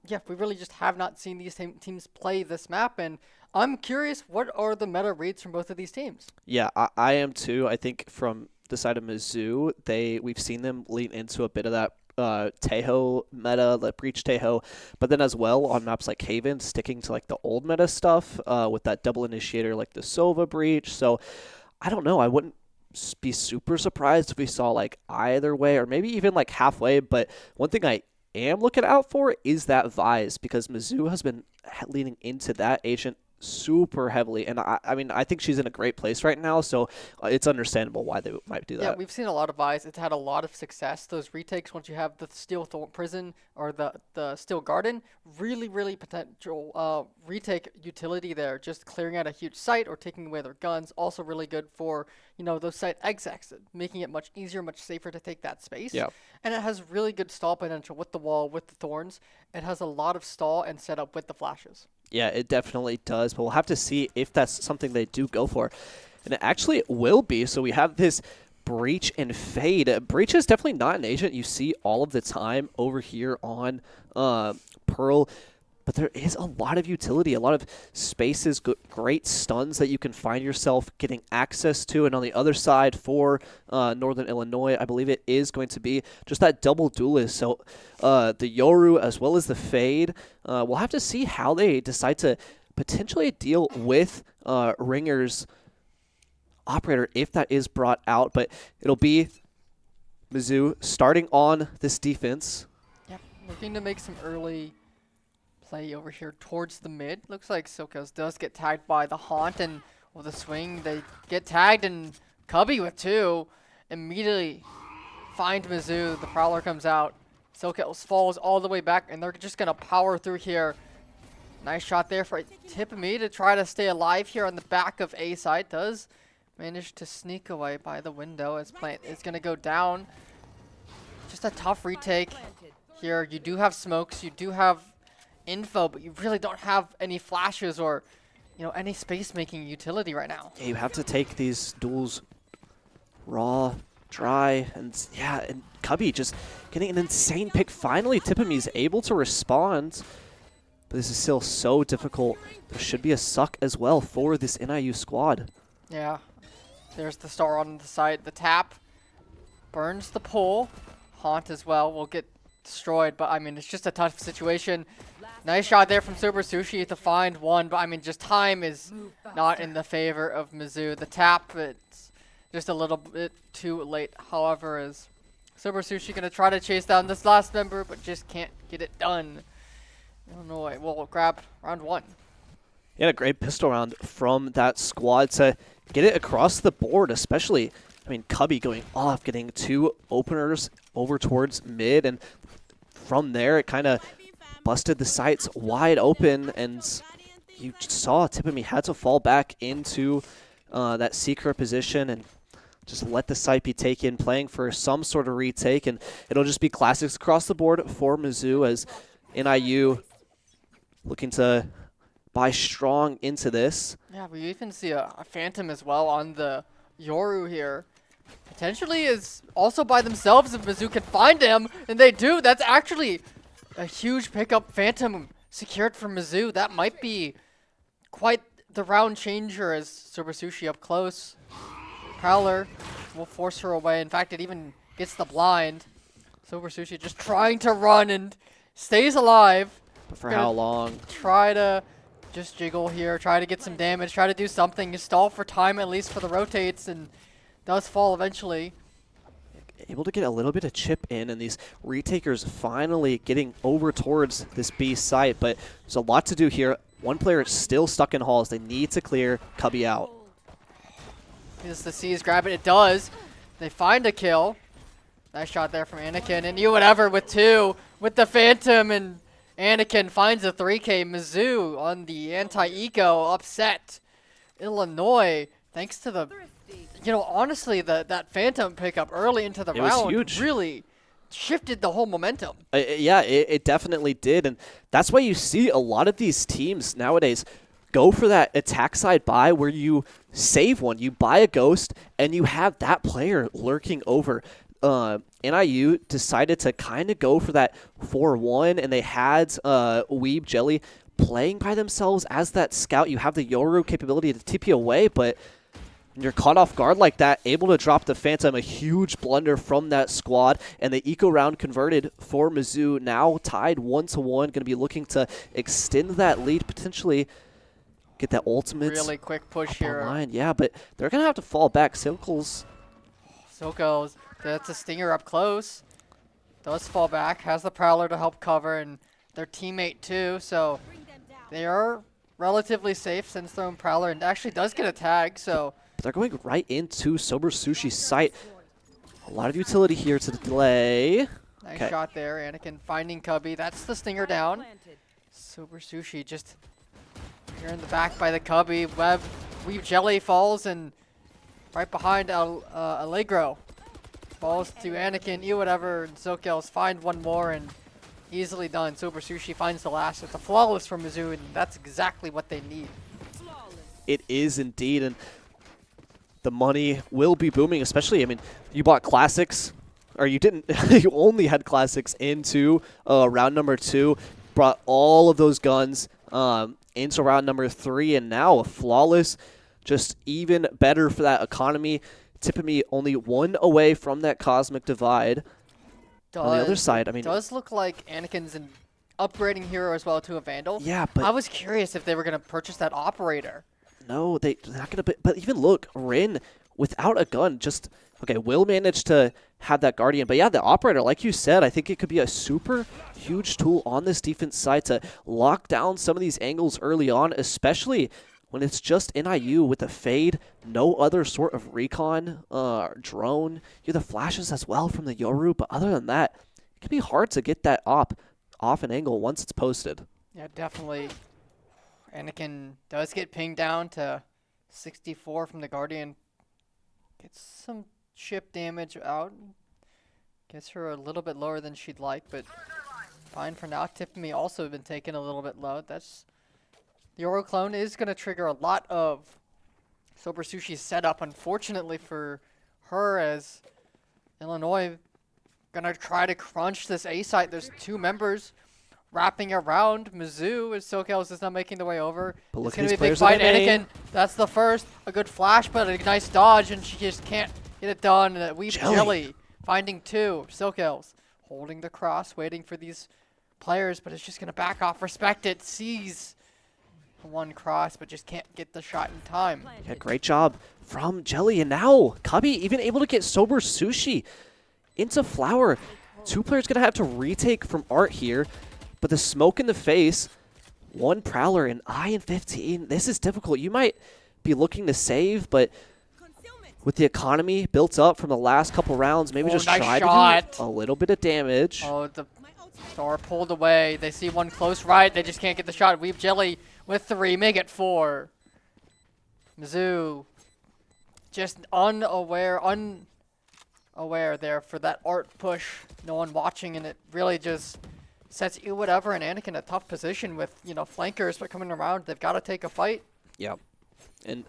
Yeah, we really just have not seen these teams play this map, and I'm curious, what are the meta reads from both of these teams? Yeah, I am too. I think from the side of Mizzou, we've seen them lean into a bit of that Tejo meta, the Breach Tejo, but then as well on maps like Haven, sticking to like the old meta stuff with that double initiator like the Sova Breach. So I don't know. I wouldn't be super surprised if we saw like either way or maybe even like halfway. But one thing I am looking out for is that Vise because Mizzou has been leaning into that agent super heavily. And I mean, I think she's in a great place right now. So it's understandable why they might do Yeah, that. we've seen a lot of buys. It's had a lot of success. Those retakes, once you have the Steel Prison or the Steel Garden, really potential retake utility there. Just clearing out a huge site or taking away their guns. Also really good for, those site execs, making it much easier, much safer to take that space. Yeah. And it has really good stall potential with the wall, with the thorns. It has a lot of stall and setup with the flashes. Yeah, it definitely does, but we'll have to see if that's something they do go for. And it will be. So we have this Breach and Fade. Breach is definitely not an agent you see all of the time over here on Pearl, but there is a lot of utility, a lot of spaces, great stuns that you can find yourself getting access to. And on the other side for Northern Illinois, I believe it is going to be just that double duelist. So the Yoru as well as the Fade, we'll have to see how they decide to potentially deal with Ringer's operator if that is brought out. But it'll be Mizzou starting on this defense. Yep, looking to make some early play over here towards the mid. Looks like Silkos does get tagged by the Haunt, and with the swing, they get tagged, and Cubby with two immediately find Mizzou. The Prowler comes out. Silkos falls all the way back, and they're just going to power through here. Nice shot there for Tippamy to try to stay alive here on the back of A side. Does manage to sneak away by the window as Plant is going to go down. Just a tough retake here. You do have smokes. You do have info, but you really don't have any flashes or, any space-making utility right now. Yeah, you have to take these duels raw, dry, and Cubby just getting an insane pick. Finally, Tippamy's able to respond, but this is still so difficult. There should be a suck as well for this NIU squad. Yeah, there's the star on the side. The tap burns the pole. Haunt as well will get destroyed, but I mean, it's just a tough situation. Nice shot there from Super Sushi to find one, but I mean, just time is not in the favor of Mizzou. The tap, it's just a little bit too late. However, is Super Sushi going to try to chase down this last member, but just can't get it done. Illinois will grab round one. Yeah, a great pistol round from that squad to get it across the board, especially, I mean, Cubby going off, getting two openers over towards mid, and from there, it kind of busted the sights wide open, and you saw Tippamy had to fall back into that secret position and just let the site be taken, playing for some sort of retake, and it'll just be classics across the board for Mizzou as NIU looking to buy strong into this. Yeah, we even see a Phantom as well on the Yoru here. Potentially is also by themselves if Mizzou can find him, and they do. That's actually a huge pickup. Phantom secured for Mizzou. That might be quite the round changer as Super Sushi up close. Prowler will force her away. In fact, it even gets the blind. Super Sushi just trying to run and stays alive. But for how long? Try to just jiggle here, try to get some damage, try to do something. You stall for time at least for the rotates, and does fall eventually. Able to get a little bit of chip in, and these retakers finally getting over towards this B site, but there's a lot to do here. One player is still stuck in halls. They need to clear Cubby out. As the C's grab it, it does. They find a kill. Nice shot there from Anakin, and you whatever with two, with the Phantom, and Anakin finds a 3K. Mizzou on the anti-eco upset Illinois, thanks to the, honestly, that Phantom pickup early into the round huge. Really shifted the whole momentum. Yeah, it definitely did, and that's why you see a lot of these teams nowadays go for that attack side buy where you save one, you buy a ghost, and you have that player lurking over. NIU decided to kind of go for that 4-1, and they had Weeb Jelly playing by themselves as that scout. You have the Yoru capability to tip you away, but when you're caught off guard like that, able to drop the Phantom, a huge blunder from that squad, and the eco round converted for Mizzou, now tied 1-1, going to be looking to extend that lead, potentially get that ultimate. Really quick push here. Online. Yeah, but they're going to have to fall back. Silkles, that's a stinger up close. Does fall back, has the Prowler to help cover, and their teammate too, so they are relatively safe since their own Prowler, and actually does get a tag, so. But they're going right into Sober Sushi's site. A lot of utility here to delay. Nice shot there, Anakin finding Cubby. That's the stinger down. Sober Sushi just here in the back by the Cubby. Weeb Jelly falls, and right behind Allegro. Falls to Anakin, whatever, and Silkels find one more, and easily done. Sober Sushi finds the last. It's a flawless from Mizzou, and that's exactly what they need. It is indeed, and the money will be booming, especially, I mean, you bought Classics, or you didn't, you only had Classics into round number 2, brought all of those guns into round number 3, and now a flawless, just even better for that economy. Tippamy only 1 away from that Cosmic Divide. On the other side, I mean, does look like Anakin's an upgrading hero as well to a Vandal. Yeah, but I was curious if they were going to purchase that Operator. No, they're not going to. But even look, Rin without a gun, just okay. Will manage to have that Guardian, but yeah, the Operator, like you said, I think it could be a super huge tool on this defense side to lock down some of these angles early on, especially when it's just NIU with the fade, no other sort of recon, drone. You have the flashes as well from the Yoru, but other than that, it can be hard to get that off an angle once it's posted. Yeah, definitely. Anakin does get pinged down to 64 from the Guardian. Gets some chip damage out. Gets her a little bit lower than she'd like, but fine for now. Tiffany also been taken a little bit low. That's the Oro clone is going to trigger a lot of Sober Sushi's setup, unfortunately for her, as Illinois going to try to crunch this A site. There's 2 members wrapping around Mizzou, as SoCals is not making the way over. But it's going to be a big fight. Anakin, that's the first. A good flash, but a nice dodge, and she just can't get it done. Weeb Jelly finding 2. SoCals holding the cross, waiting for these players, but it's just going to back off. Respect it. Sees 1 cross, but just can't get the shot in time. Yeah, great job from Jelly, and now Cubby even able to get Sober Sushi into Flower. 2 players going to have to retake from Art here. But the smoke in the face, 1 Prowler, and I in 15. This is difficult. You might be looking to save, but with the economy built up from the last couple rounds, maybe just nice try shot. to do a little bit of damage. Oh, the star pulled away. They see 1 close right. They just can't get the shot. Weeb Jelly with 3, make it 4. Mizzou just unaware there for that Art push. No one watching, and it really just sets whatever and Anakin in a tough position with, flankers but coming around. They've got to take a fight. Yeah. And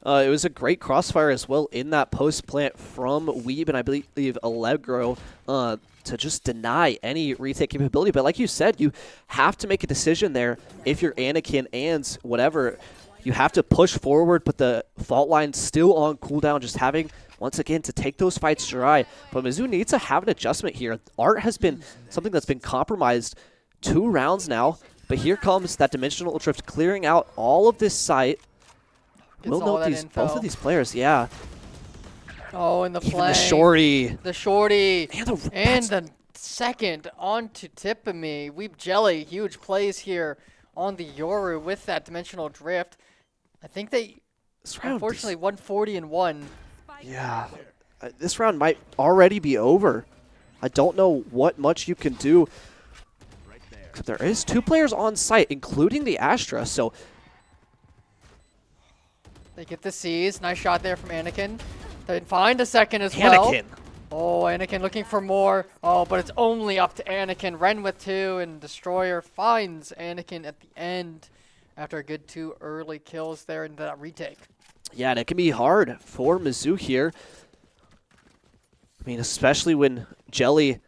it was a great crossfire as well in that post plant from Weeb and I believe Allegro to just deny any retake capability. But like you said, you have to make a decision there if you're Anakin and whatever. You have to push forward, but the fault line's still on cooldown, just having, once again, to take those fights dry. But Mizzou needs to have an adjustment here. Art has been something that's been compromised 2 rounds now, but here comes that Dimensional Drift clearing out all of this site. We'll note both of these players, yeah. Oh, and the flank. The shorty. The shorty. And the second onto Tippamy. Weeb Jelly, huge plays here on the Yoru with that Dimensional Drift. I think they, unfortunately, 140-1. Yeah, this round might already be over. I don't know what much you can do. There is 2 players on site, including the Astra, so they get the C's. Nice shot there from Anakin. They find a second as well. Oh, Anakin looking for more. Oh, but it's only up to Anakin. Ren with 2, and Destroyer finds Anakin at the end after a good 2 early kills there in that retake. Yeah, and it can be hard for Mizzou here. I mean, especially when Jelly, I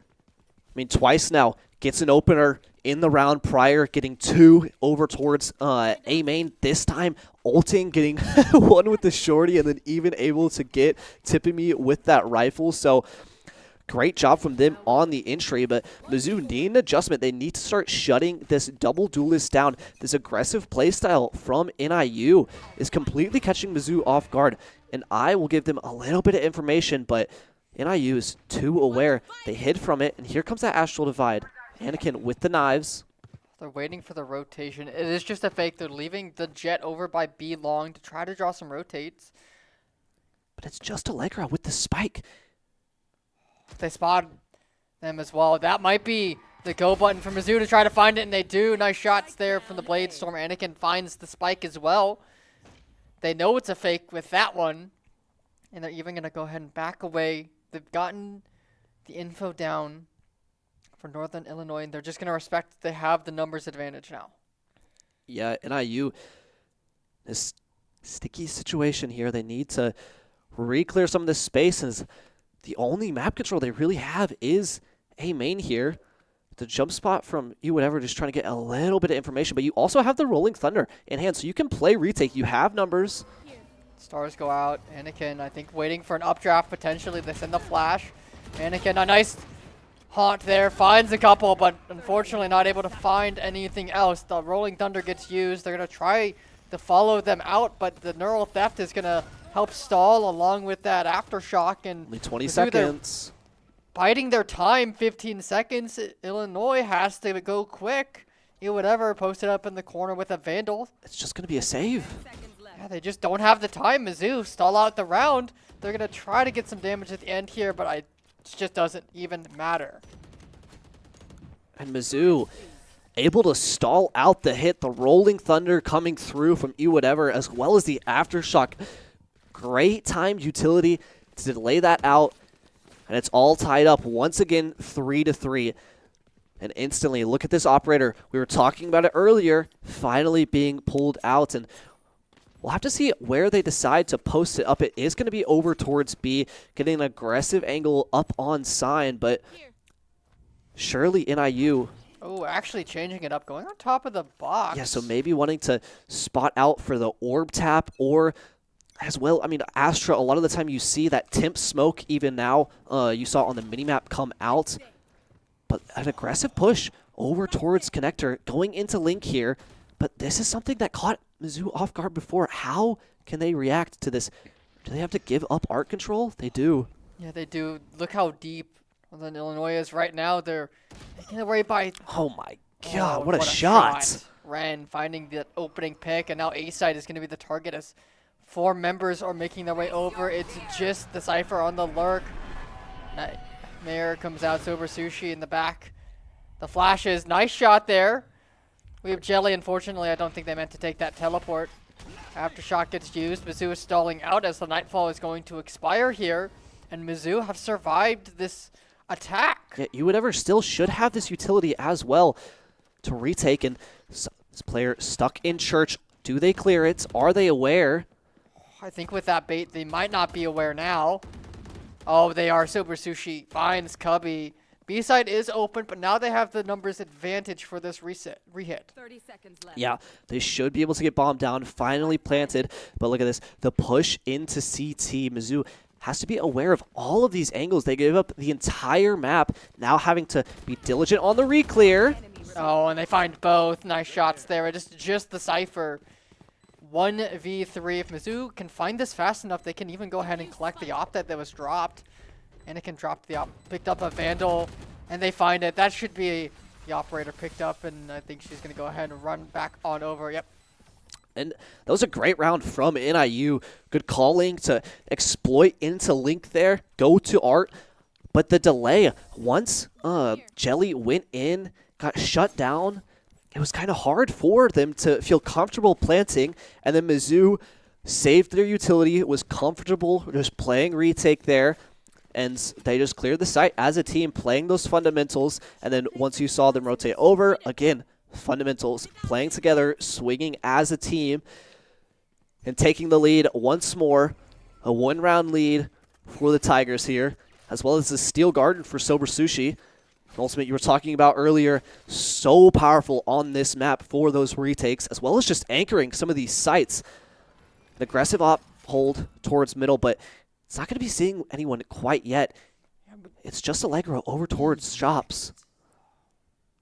mean, twice now, gets an opener in the round prior, getting 2 over towards A main. This time, ulting, getting 1 with the shorty, and then even able to get tipping me with that rifle. So great job from them on the entry, but Mizzou need an adjustment. They need to start shutting this double duelist down. This aggressive playstyle from NIU is completely catching Mizzou off guard, and I will give them a little bit of information, but NIU is too aware. They hid from it, and here comes that Astral Divide. Anakin with the knives. They're waiting for the rotation. It is just a fake. They're leaving the jet over by B long to try to draw some rotates. But it's just Allegra with the spike. They spot them as well. That might be the go button for Mizzou to try to find it, and they do. Nice shots there from the Blade Storm. Anakin finds the spike as well. They know it's a fake with that one, and they're even going to go ahead and back away. They've gotten the info down for Northern Illinois, and they're just going to respect that they have the numbers advantage now. Yeah, NIU, this sticky situation here. They need to re-clear some of this space, and the only map control they really have is A main here. The jump spot from you, whatever, just trying to get a little bit of information, but you also have the Rolling Thunder in hand, so you can play retake. You have numbers. Stars go out. Anakin, I think, waiting for an updraft potentially. They send the flash. Anakin, a nice haunt there, finds a couple, but unfortunately not able to find anything else. The Rolling Thunder gets used. They're going to try to follow them out, but the Neural Theft is going to help stall along with that Aftershock. And only 20 seconds. Biding their time, 15 seconds. Illinois has to go quick. Whatever, posted up in the corner with a Vandal. It's just going to be a save. Yeah, they just don't have the time. Mizzou stall out the round. They're going to try to get some damage at the end here, but it just doesn't even matter. And Mizzou able to stall out the hit. The Rolling Thunder coming through from whatever, as well as the Aftershock. Great timed utility to delay that out. And it's all tied up once again, 3-3. And instantly, look at this operator. We were talking about it earlier, finally being pulled out. And we'll have to see where they decide to post it up. It is going to be over towards B, getting an aggressive angle up on sign. But surely NIU. Oh, actually changing it up, going on top of the box. Yeah, so maybe wanting to spot out for the orb tap, or as well, I mean, Astra, a lot of the time you see that temp smoke even now. You saw on the minimap come out. But an aggressive push over towards Connector, going into Link here. But this is something that caught Mizzou off guard before. How can they react to this? Do they have to give up art control? They do. Yeah, they do. Look how deep Illinois is right now. They're making their way by. Oh my god, what a shot. Ren finding the opening pick, and now A-side is going to be the target as 4 members are making their way over. It's just the Cypher on the lurk. Mayor comes out, Sober Sushi in the back. The flashes, nice shot there. We have Jelly. Unfortunately, I don't think they meant to take that teleport. Aftershock gets used. Mizzou is stalling out as the Nightfall is going to expire here. And Mizzou have survived this attack. Yeah, whatever still should have this utility as well to retake. And this player stuck in church. Do they clear it? Are they aware? I think with that bait, they might not be aware now. Oh, they are. Sober Sushi finds Cubby. B-side is open, but now they have the numbers advantage for this rehit. 30 seconds left. Yeah, they should be able to get bombed down. Finally planted. But look at this. The push into CT. Mizzou has to be aware of all of these angles. They gave up the entire map, now having to be diligent on the re-clear. Oh, and they find both. Nice shots there. It is just the Cypher. 1v3. If Mizzou can find this fast enough, they can even go ahead and collect the op that was dropped. Anakin dropped the op, picked up a Vandal, and they find it. That should be the operator picked up, and I think she's going to go ahead and run back on over. Yep. And that was a great round from NIU. Good calling to exploit into Link there, go to Art. But the delay, once Jelly went in, got shut down, it was kind of hard for them to feel comfortable planting. And then Mizzou saved their utility, was comfortable just playing retake there. And they just cleared the site as a team, playing those fundamentals. And then once you saw them rotate over, again, fundamentals, playing together, swinging as a team, and taking the lead once more. A 1-round lead for the Tigers here. as well as the Steel Garden for Sober Sushi. Ultimate you were talking about earlier, so powerful on this map for those retakes, as well as just anchoring some of these sites. An aggressive op hold towards middle, but it's not going to be seeing anyone quite yet. It's just Allegro over towards shops.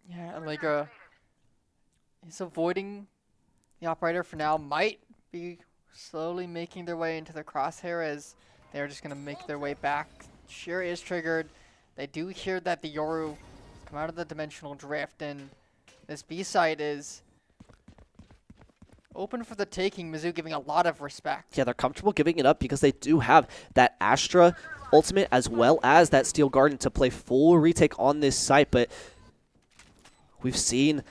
Yeah, Allegra is avoiding the operator for now. Might be slowly making their way into the crosshair as they're just going to make their way back. Sheer is triggered. They do hear that the Yoru come out of the dimensional drift, and this B site is open for the taking. Mizzou giving a lot of respect. Yeah, they're comfortable giving it up because they do have that Astra ultimate as well as that Steel Garden to play full retake on this site, but we've seen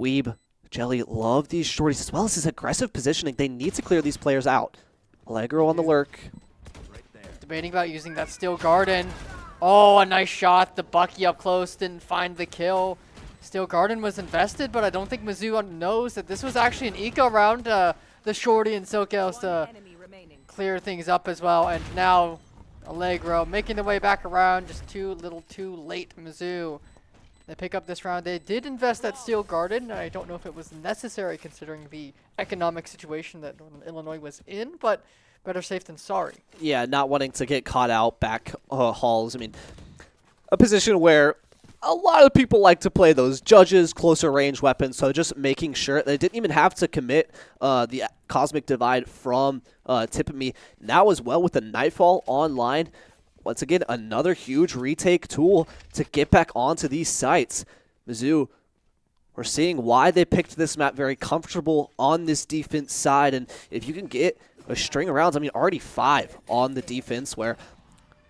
Weeb, Jelly love these shorties as well as his aggressive positioning. They need to clear these players out. Allegro on the lurk. Debating about using that Steel Garden. Oh, a nice shot. The Bucky up close didn't find the kill. Steel Garden was invested, but I don't think Mizzou knows that this was actually an eco round. The shorty and Silkels to clear things up as well. And now Allegro making their way back around. Just too late, Mizzou. They pick up this round. They did invest that Steel Garden. I don't know if it was necessary considering the economic situation that Northern Illinois was in, but better safe than sorry. Yeah, not wanting to get caught out back halls. I mean, a position where a lot of people like to play those judges, closer range weapons, so just making sure they didn't even have to commit the Cosmic Divide from Tip-A-Me. Now as well with the Nightfall online, once again, another huge retake tool to get back onto these sites. Mizzou, we're seeing why they picked this map, very comfortable on this defense side, and if you can get a string of rounds, I mean, already 5 on the defense, where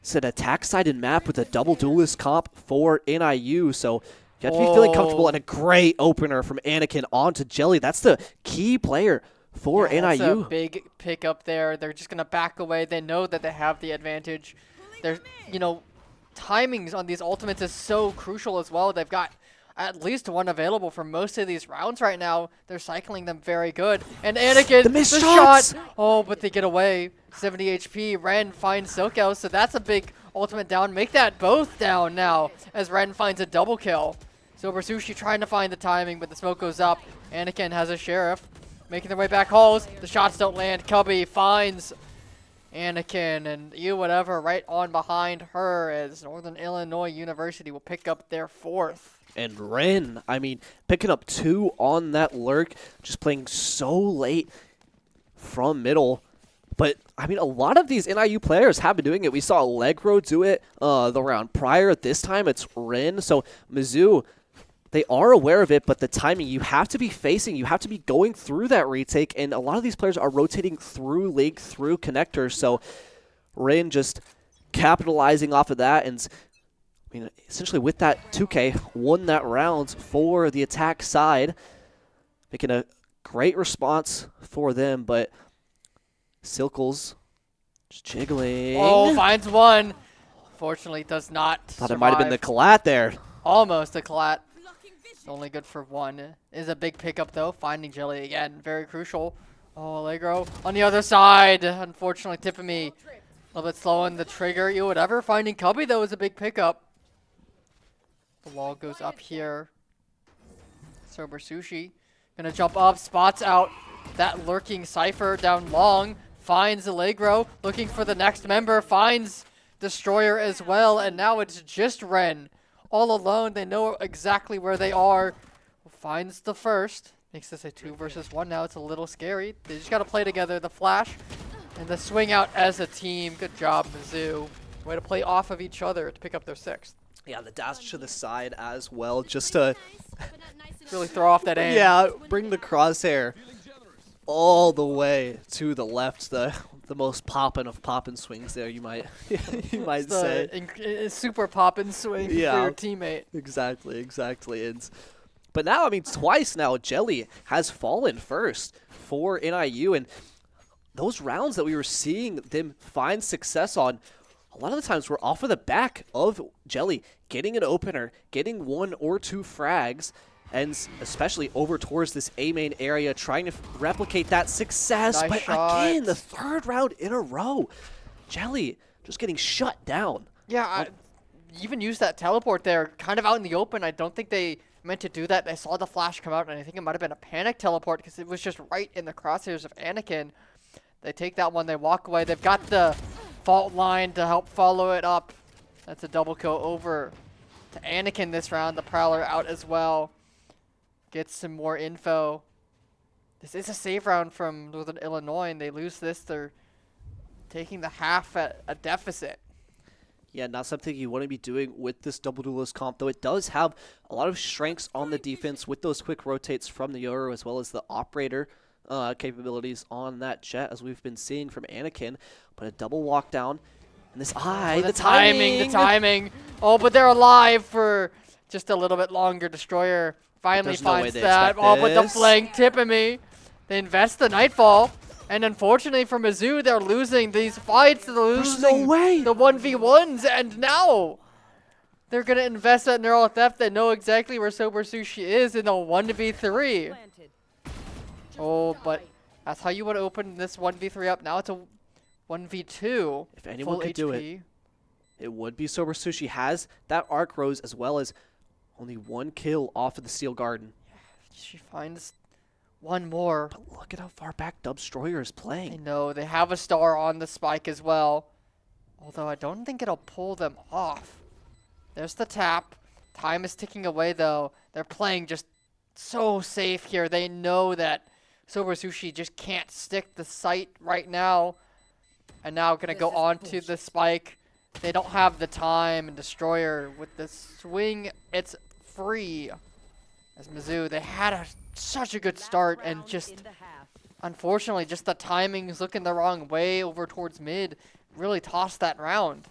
it's an attack-sided map with a double duelist comp for NIU, so you have to be feeling comfortable, and a great opener from Anakin onto Jelly. That's the key player for NIU. That's a big pickup there. They're just going to back away. They know that they have the advantage. There's, timings on these ultimates is so crucial as well. They've got at least one available for most of these rounds right now. They're cycling them very good. And Anakin, the shot! Oh, but they get away. 70 HP. Ren finds Silkels, so that's a big ultimate down. Make that both down now as Ren finds a double kill. Sober Sushi trying to find the timing, but the smoke goes up. Anakin has a sheriff. Making their way back halls. The shots don't land. Cubby finds Anakin and whatever right on behind her as Northern Illinois University will pick up their 4th. And Ren, I mean, picking up 2 on that lurk, just playing so late from middle. But, I mean, a lot of these NIU players have been doing it. We saw Allegro do it the round prior. This time it's Ren. So, Mizzou, they are aware of it, but the timing, you have to be facing, you have to be going through that retake, and a lot of these players are rotating through Link, through connectors, so Ren just capitalizing off of that, and I mean, essentially with that 2K, won that round for the attack side, making a great response for them, but Silkels just jiggling. Oh, finds one. Fortunately, does not Thought survive. it might have been the collat there. Almost a collat. Only good for 1. Is a big pickup though. Finding Jelly again, very crucial. Oh, Allegro on the other side. Unfortunately, Tip-A-Me a little bit slow on the trigger. Whatever. Finding Cubby though is a big pickup. The wall goes up here. Sober Sushi gonna jump up, spots out that lurking Cypher down long. Finds Allegro, looking for the next member. Finds Destroyer as well, and now it's just Ren. All alone, they know exactly where they are. Finds the first. Makes this a 2 versus 1 now. It's a little scary. They just got to play together. The flash and the swing out as a team. Good job, Mizzou. Way to play off of each other to pick up their 6th. Yeah, the dash to the side as well, just to really throw off that aim. Yeah, bring the crosshair all the way to the left. The most poppin' of poppin' swings there, you might say. Super poppin' swing for your teammate. Exactly. But now, I mean, twice now, Jelly has fallen first for NIU, and those rounds that we were seeing them find success on, a lot of the times were off of the back of Jelly getting an opener, getting 1 or 2 frags, and especially over towards this A main area, trying to replicate that success. Nice but shot. again, the 3rd round in a row, Jelly just getting shut down Yeah, I even used that teleport there, kind of out in the open. I don't think they meant to do that. They saw the flash come out, and I think it might have been a panic teleport because it was just right in the crosshairs of Anakin. They take that one, they walk away. They've got the fault line to help follow it up. That's a double kill over to Anakin this round. The Prowler out as well. Gets some more info. This is a save round from Northern Illinois, and they lose this. They're taking the half at a deficit. Yeah, not something you want to be doing with this double duelist comp, though it does have a lot of strengths on the defense with those quick rotates from the Yoru as well as the operator capabilities on that jet, as we've been seeing from Anakin. But a double walk down, and this the timing. Oh, but they're alive for just a little bit longer. Destroyer finally finds that. Oh, but the flank tipping me. They invest the Nightfall. And unfortunately for Mizzou, they're losing these fights. They're losing the 1v1s. And now they're going to invest that Neural Theft. They know exactly where Sober Sushi is in a 1v3. Oh, but that's how you would open this 1v3 up. Now it's a 1v2. If anyone could do it, it would be Sober Sushi. Has that Arc Rose as well as only one kill off of the Steel Garden. She finds one more. But look at how far back Dubstroyer is playing. I know. They have a star on the spike as well. Although I don't think it'll pull them off. There's the tap. Time is ticking away, though. They're playing just so safe here. They know that Sober Sushi just can't stick the sight right now. And now going to go on to the spike. They don't have the time. And Destroyer with the swing, it's free. As Mizzou, they had such a good start, and just unfortunately, just the timing's looking the wrong way over towards mid. Really tossed that round.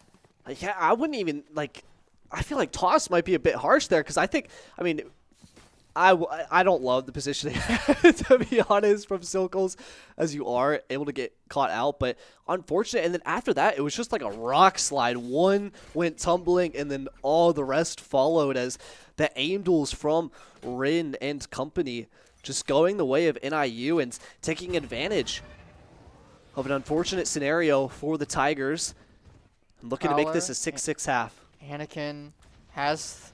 Yeah, I wouldn't even I feel like toss might be a bit harsh there because I mean, I don't love the positioning, to be honest, from Silkles, as you are able to get caught out. But unfortunate, and then after that, it was just like a rock slide. One went tumbling, and then all the rest followed as the aim duels from Rin and company just going the way of NIU and taking advantage of an unfortunate scenario for the Tigers. And looking to make this a 6-6 half. Anakin has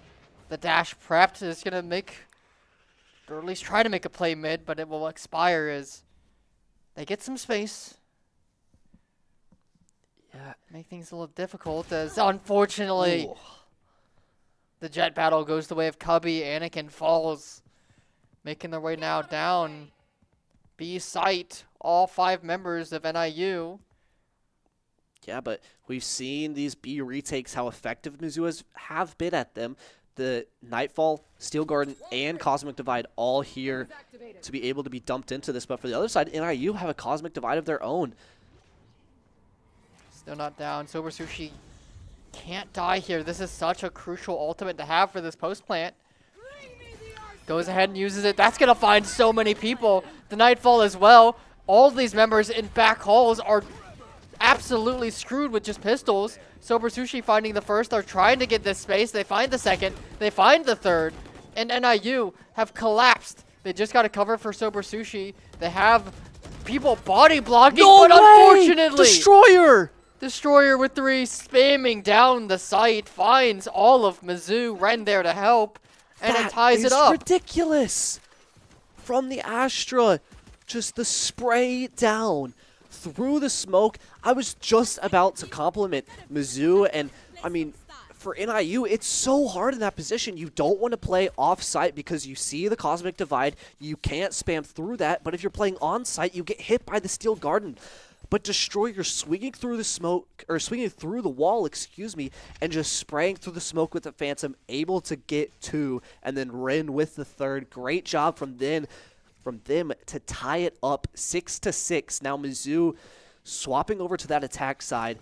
the dash prepped. Is going to make, or at least try to make a play mid, but it will expire as they get some space. Yeah, make things a little difficult as unfortunately the jet battle goes the way of Cubby. Anakin falls, making their way now down. B site, all 5 members of NIU. Yeah, but we've seen these B retakes, how effective Mizzou have been at them. The Nightfall, Steel Garden, and Cosmic Divide all here to be able to be dumped into this. But for the other side, NIU have a Cosmic Divide of their own. Still not down. Sober Sushi can't die here. This is such a crucial ultimate to have for this post plant. Goes ahead and uses it. That's going to find so many people. The Nightfall as well. All of these members in back halls are absolutely screwed with just pistols. Sober Sushi finding the first. They're trying to get this space. They find the second. They find the third. And NIU have collapsed. They just got to cover for Sober Sushi. They have people body blocking, but unfortunately, Destroyer with 3 spamming down the site finds all of Mizzou. Ren there to help. And it ties it up. Ridiculous. From the Astra, just the spray down through the smoke. I was just about to compliment Mizzou, and I mean, for NIU, it's so hard in that position. You don't want to play off-site because you see the Cosmic Divide. You can't spam through that, but if you're playing on-site, you get hit by the Steel Garden. But Destroyer swinging through the smoke, or swinging through the wall, excuse me, and just spraying through the smoke with the Phantom, able to get 2, and then Rin with the 3rd. Great job from them to tie it up 6-6. Now Mizzou swapping over to that attack side.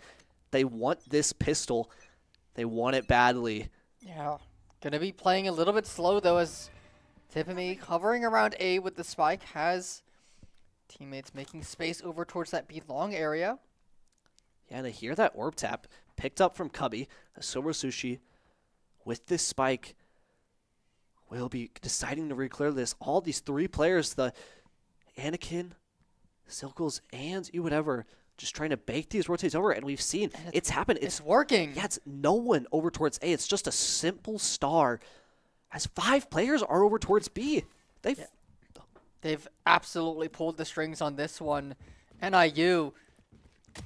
They want this pistol. They want it badly. Yeah, gonna be playing a little bit slow though, as Tiffany hovering around A with the spike has teammates making space over towards that B long area. Yeah, and they hear that orb tap picked up from Cubby. Sober Sushi with this spike will be deciding to reclear this. All these 3 players, the Anakin, Silkles, and whatever, just trying to bake these rotates over, and we've seen it's happened. It's working. Yeah, it's no one over towards A. It's just a simple star. As 5 players are over towards B. They've absolutely pulled the strings on this one. NIU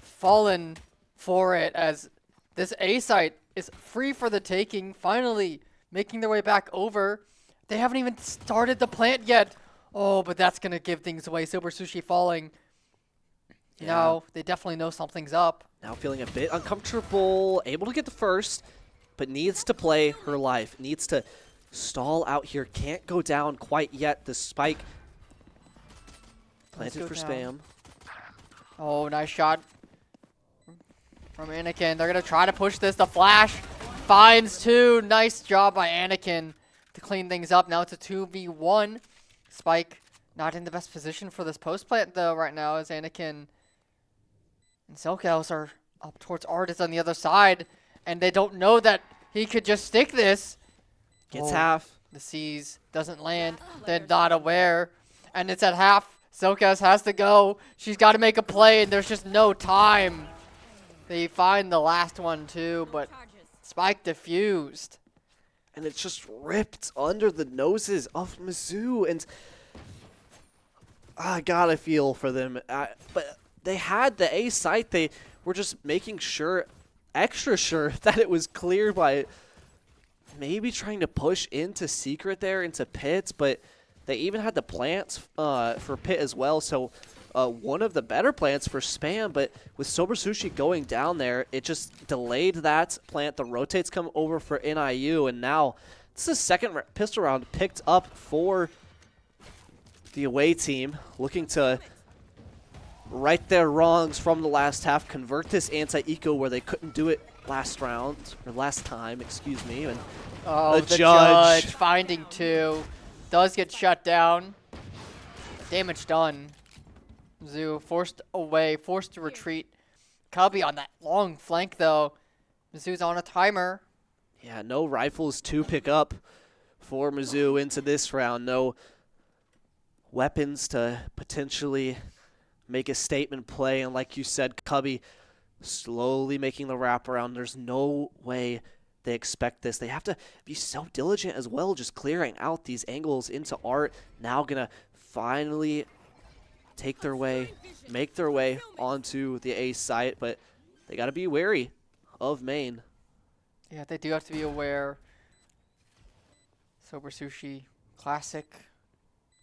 fallen for it as this A site is free for the taking, finally making their way back over. They haven't even started the plant yet. Oh, but that's going to give things away. Sober Sushi falling. Yeah. No, they definitely know something's up. Now feeling a bit uncomfortable, able to get the first, but needs to play her life. Needs to stall out here. Can't go down quite yet. The spike planted for spam. Oh, nice shot from Anakin. They're going to try to push this. The flash finds 2. Nice job by Anakin to clean things up. Now it's a 2v1. Spike not in the best position for this post plant, though, right now, as Anakin and SoCals are up towards Artis on the other side, and they don't know that he could just stick this. Gets half. The C's doesn't land. They're not aware, and it's at half. SoCals has to go. She's got to make a play, and there's just no time. They find the last one, too, but Spike diffused. And it's just ripped under the noses of Mizzou. And I gotta feel for them. But they had the A site. They were just making sure, extra sure, that it was clear by maybe trying to push into secret there, into pits. But they even had the plants for pit as well. So one of the better plants for spam, but with Sober Sushi going down there, it just delayed that plant. The rotates come over for NIU, and now this is second pistol round picked up for the away team, looking to right their wrongs from the last half, convert this anti-eco where they couldn't do it last round, or last time, excuse me. And the judge finding 2, does get shut down. Damage done. Mizzou forced away, forced to retreat. Cubby on that long flank, though. Mizzou's on a timer. Yeah, no rifles to pick up for Mizzou into this round. No weapons to potentially make a statement play. And like you said, Cubby slowly making the wraparound. There's no way they expect this. They have to be so diligent as well, just clearing out these angles into Art. Now gonna finally take their way, make their way onto the A site, but they got to be wary of main. Yeah, they do have to be aware. Sober Sushi, classic.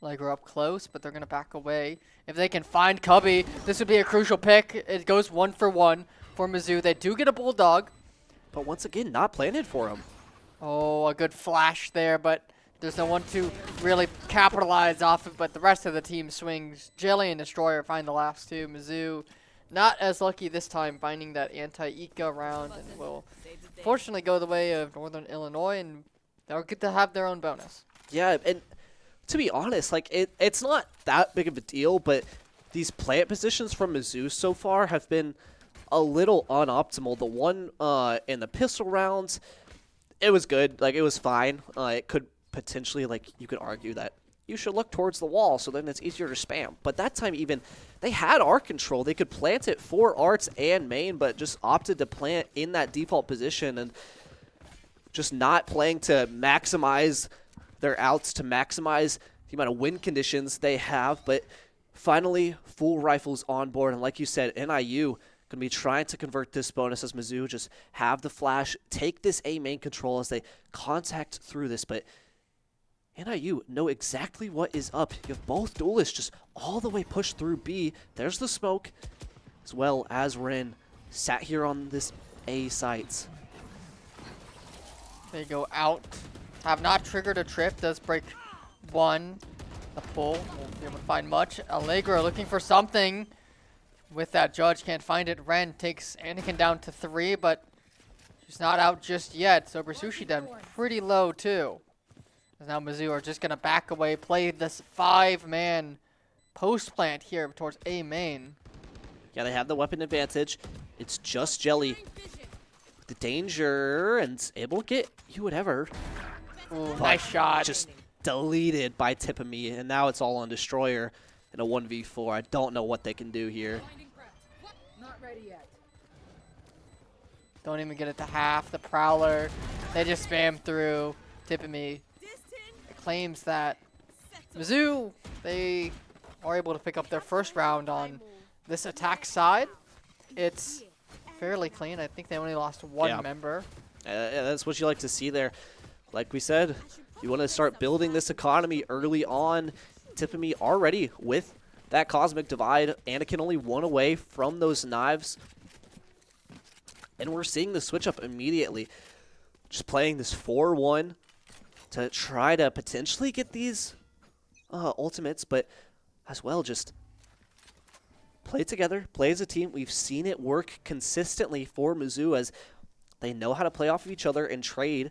Like, we're up close, but they're going to back away. If they can find Cubby, this would be a crucial pick. It goes 1 for 1 for Mizzou. They do get a Bulldog. But once again, not planted for him. Oh, a good flash there, but there's no one to really capitalize off of, but the rest of the team swings. Jelly and Destroyer find the last 2. Mizzou not as lucky this time, finding that anti-Eco round, and will fortunately go the way of Northern Illinois, and they'll get to have their own bonus. Yeah, and to be honest, like it's not that big of a deal, but these plant positions from Mizzou so far have been a little unoptimal. The one in the pistol rounds, it was good. Like, it was fine. It could potentially, like, you could argue that you should look towards the wall, so then it's easier to spam. But that time even, they had art control. They could plant it for arts and main, but just opted to plant in that default position and just not playing to maximize their outs, to maximize the amount of win conditions they have. But finally, full rifles on board. And like you said, NIU going to be trying to convert this bonus as Mizzou just have the flash, take this A main control as they contact through this. But NIU know exactly what is up. You have both duelists just all the way pushed through B. There's the smoke, as well as Rin sat here on this A site. They go out. Have not triggered a trip. Does break 1. The pull. Won't be able to find much. Allegra looking for something. With that judge, can't find it. Ren takes Anakin down to 3, but she's not out just yet. So Sushi down pretty low too. Now Mizzou are just going to back away, play this 5-man post plant here towards A main. Yeah, they have the weapon advantage. It's just Jelly with the danger and able to get you whatever. Ooh, nice shot. Just deleted by tip of me, and now it's all on Destroyer in a 1v4. I don't know what they can do here. Don't even get it to half. The Prowler, they just spam through. Tippemy claims that Mizzou, they are able to pick up their first round on this attack side. It's fairly clean. I think they only lost one member. Yeah, that's what you like to see there. Like we said, you want to start building this economy early on. Tippemy already with that Cosmic Divide. Anakin only one away from those knives. And we're seeing the switch up immediately. Just playing this 4-1 to try to potentially get these ultimates, but as well just play together, play as a team. We've seen it work consistently for Mizzou as they know how to play off of each other and trade.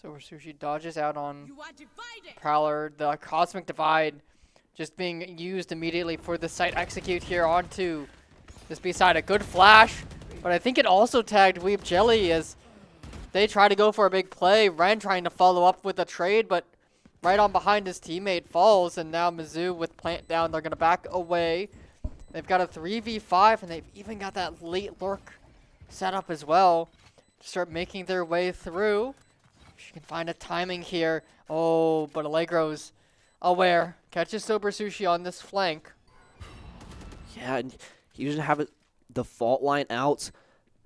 So Sushi dodges out on Prowler. The Cosmic Divide just being used immediately for the site execute here onto this B-side. A good flash, but I think it also tagged Weeb Jelly as they try to go for a big play. Ren trying to follow up with a trade, but right on behind his teammate falls, and now Mizzou with plant down, they're going to back away. They've got a 3v5, and they've even got that late lurk set up as well to start making their way through. She can find a timing here. Oh, but Allegro's aware. Catches Sober Sushi on this flank. Yeah, and you usually have the fault line out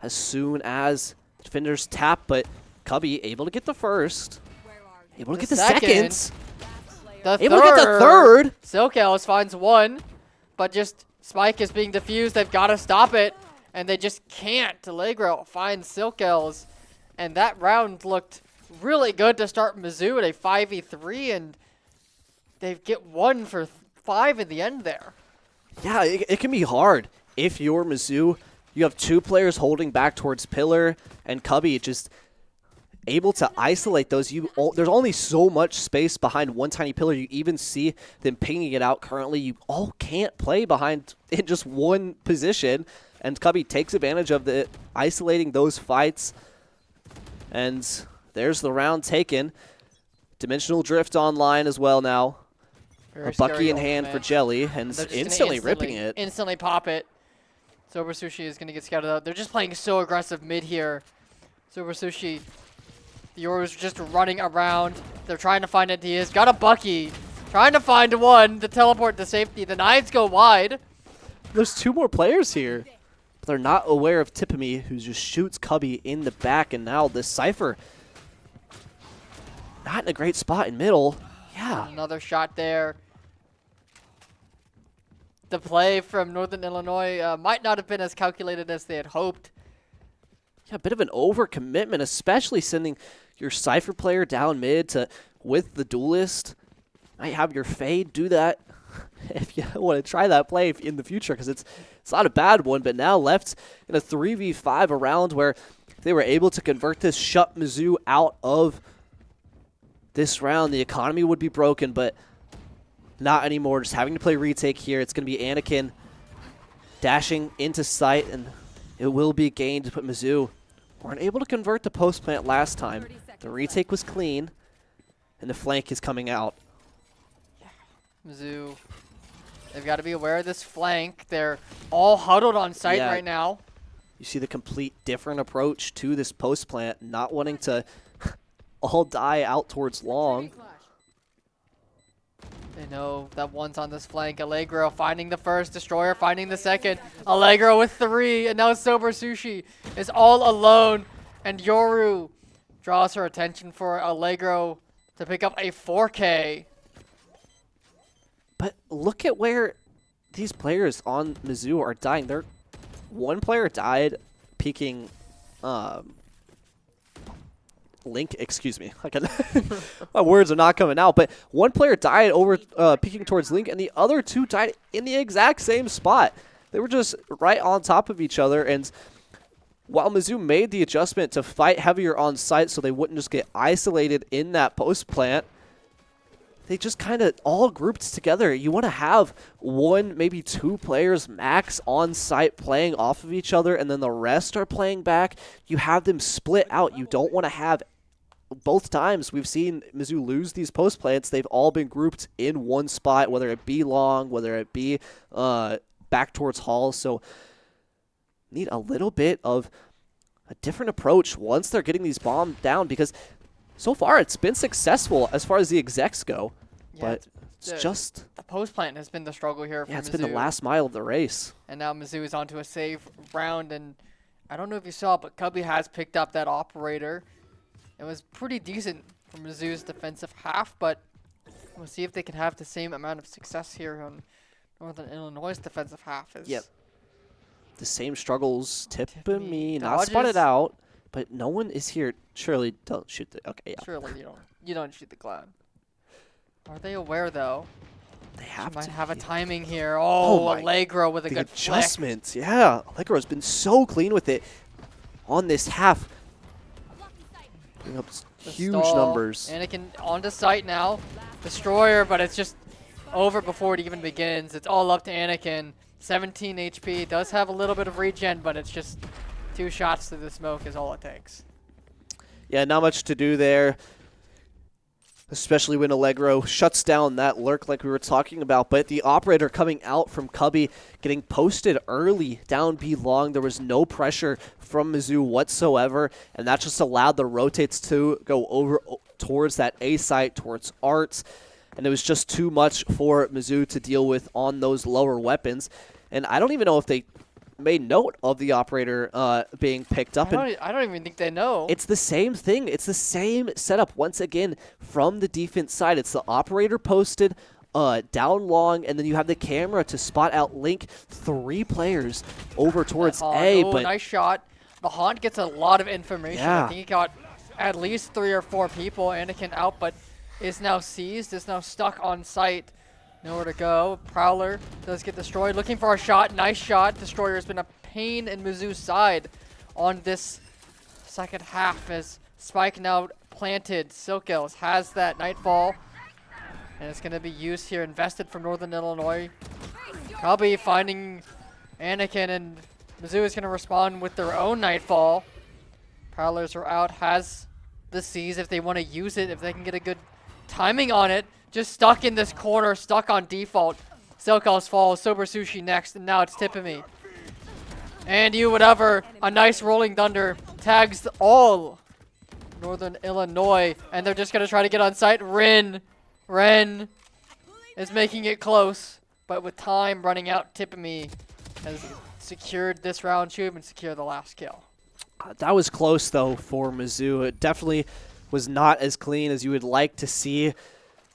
as soon as the defenders tap, but Cubby able to get the first. Able to get the second. Able to get the third. Silkels finds one, but just Spike is being diffused. They've got to stop it, and they just can't. Allegro finds Silkels, and that round looked really good to start Mizzou at a 5v3, and they get 1 for 5 in the end there. Yeah, it can be hard. If you're Mizzou, you have 2 players holding back towards Pillar, and Cubby just able to isolate those. There's only so much space behind one tiny pillar. You even see them pinging it out currently. You all can't play behind in just one position, and Cubby takes advantage of the isolating those fights, and there's the round taken. Dimensional Drift online as well now. Very a Bucky in scary hand ultimate. for Jelly, and instantly ripping it. Instantly pop it. Sober Sushi is going to get scouted out. They're just playing so aggressive mid here. Sober Sushi, the Yoru's just running around. They're trying to find ideas. Got a Bucky. Trying to find one to teleport to safety. The knives go wide. There's 2 more players here. But they're not aware of Tippemy, who just shoots Cubby in the back, and now this Cypher not in a great spot in middle. Yeah. Another shot there. The play from Northern Illinois might not have been as calculated as they had hoped. Yeah, a bit of an overcommitment, especially sending your Cypher player down mid to with the Duelist. Might have your Fade do that if you want to try that play in the future, because it's not a bad one, but now left in a 3v5 around where they were able to convert this, shut Mizzou out of this round. The economy would be broken, but not anymore. Just having to play retake here. It's going to be Anakin dashing into sight, and it will be gained to put Mizzou. Weren't able to convert the post plant last time. The retake was clean, and the flank is coming out. Mizzou, they've got to be aware of this flank. They're all huddled on site right now. You see the complete different approach to this post plant, not wanting to all die out towards long. They know that one's on this flank. Allegro finding the first, Destroyer finding the second. Allegro with 3, and now Sober Sushi is all alone. And Yoru draws her attention for Allegro to pick up a 4K. But look at where these players on Mizzou are dying. One player died peeking Link, excuse me. My words are not coming out, but one player died over peeking towards Link, and the other 2 died in the exact same spot. They were just right on top of each other, and while Mizzou made the adjustment to fight heavier on site so they wouldn't just get isolated in that post plant, they just kind of all grouped together. You want to have 1, maybe 2 players max on site playing off of each other, and then the rest are playing back. You have them split out. You don't want to have both times we've seen Mizzou lose these post plants. They've all been grouped in one spot, whether it be long, whether it be back towards Hall. So need a little bit of a different approach once they're getting these bombs down, because so far it's been successful as far as the execs go. Yeah, But it's just... the post plant has been the struggle here for Yeah, it's Mizzou. been the last mile of the race. And now Mizzou is onto a save round, and I don't know if you saw, but Cubby has picked up that operator. It was pretty decent for Mizzou's defensive half, but we'll see if they can have the same amount of success here on Northern Illinois' defensive half. Yep. The same struggles. Tippamy Tippamy, not dodges. spotted out, but no one is here. Surely don't shoot the... Okay, yeah. Surely you don't shoot the cloud. Are they aware though? They have Might to have a be. timing here. Oh Oh, my- Allegro with a The good flick. adjustments, yeah. Allegro's been so clean with it on this half. Putting up The huge stall. numbers. Anakin onto site now. Destroyer, but it's just over before it even begins. It's all up to Anakin. 17 HP. Does have a little bit of regen, but it's just 2 shots through the smoke is all it takes. Yeah, not much to do there, especially when Allegro shuts down that lurk like we were talking about. But the operator coming out from Cubby, getting posted early down B long. There was no pressure from Mizzou whatsoever, and that just allowed the rotates to go over towards that A site, towards Arts. And it was just too much for Mizzou to deal with on those lower weapons. And I don't even know if they made note of the operator being picked up. I don't even think they know. It's the same thing. It's the same setup once again from the defense side. It's the operator posted down long, and then you have the camera to spot out Link 3 players over towards A. Oh, But nice shot. The Haunt gets a lot of information. Yeah. I think he got at least 3 or 4 people. Anakin out, but is now seized, is now stuck on site. Nowhere to go. Prowler does get destroyed. Looking for a shot. Nice shot. Destroyer has been a pain in Mizzou's side on this second half as Spike now planted. Silkels has that Nightfall. And it's going to be used here. Invested from Northern Illinois. Cubby finding Anakin, and Mizzou is going to respond with their own Nightfall. Prowlers are out. Has the Seize if they want to use it. If they can get a good timing on it. Just stuck in this corner, stuck on default. Silkos falls, Sober Sushi next, and now it's Tippamy. And you whatever, a nice rolling thunder tags all Northern Illinois, and they're just gonna try to get on site. Ren is making it close, but with time running out, Tippamy has secured this round. Should even secure the last kill. that was close, though, for Mizzou. It definitely was not as clean as you would like to see.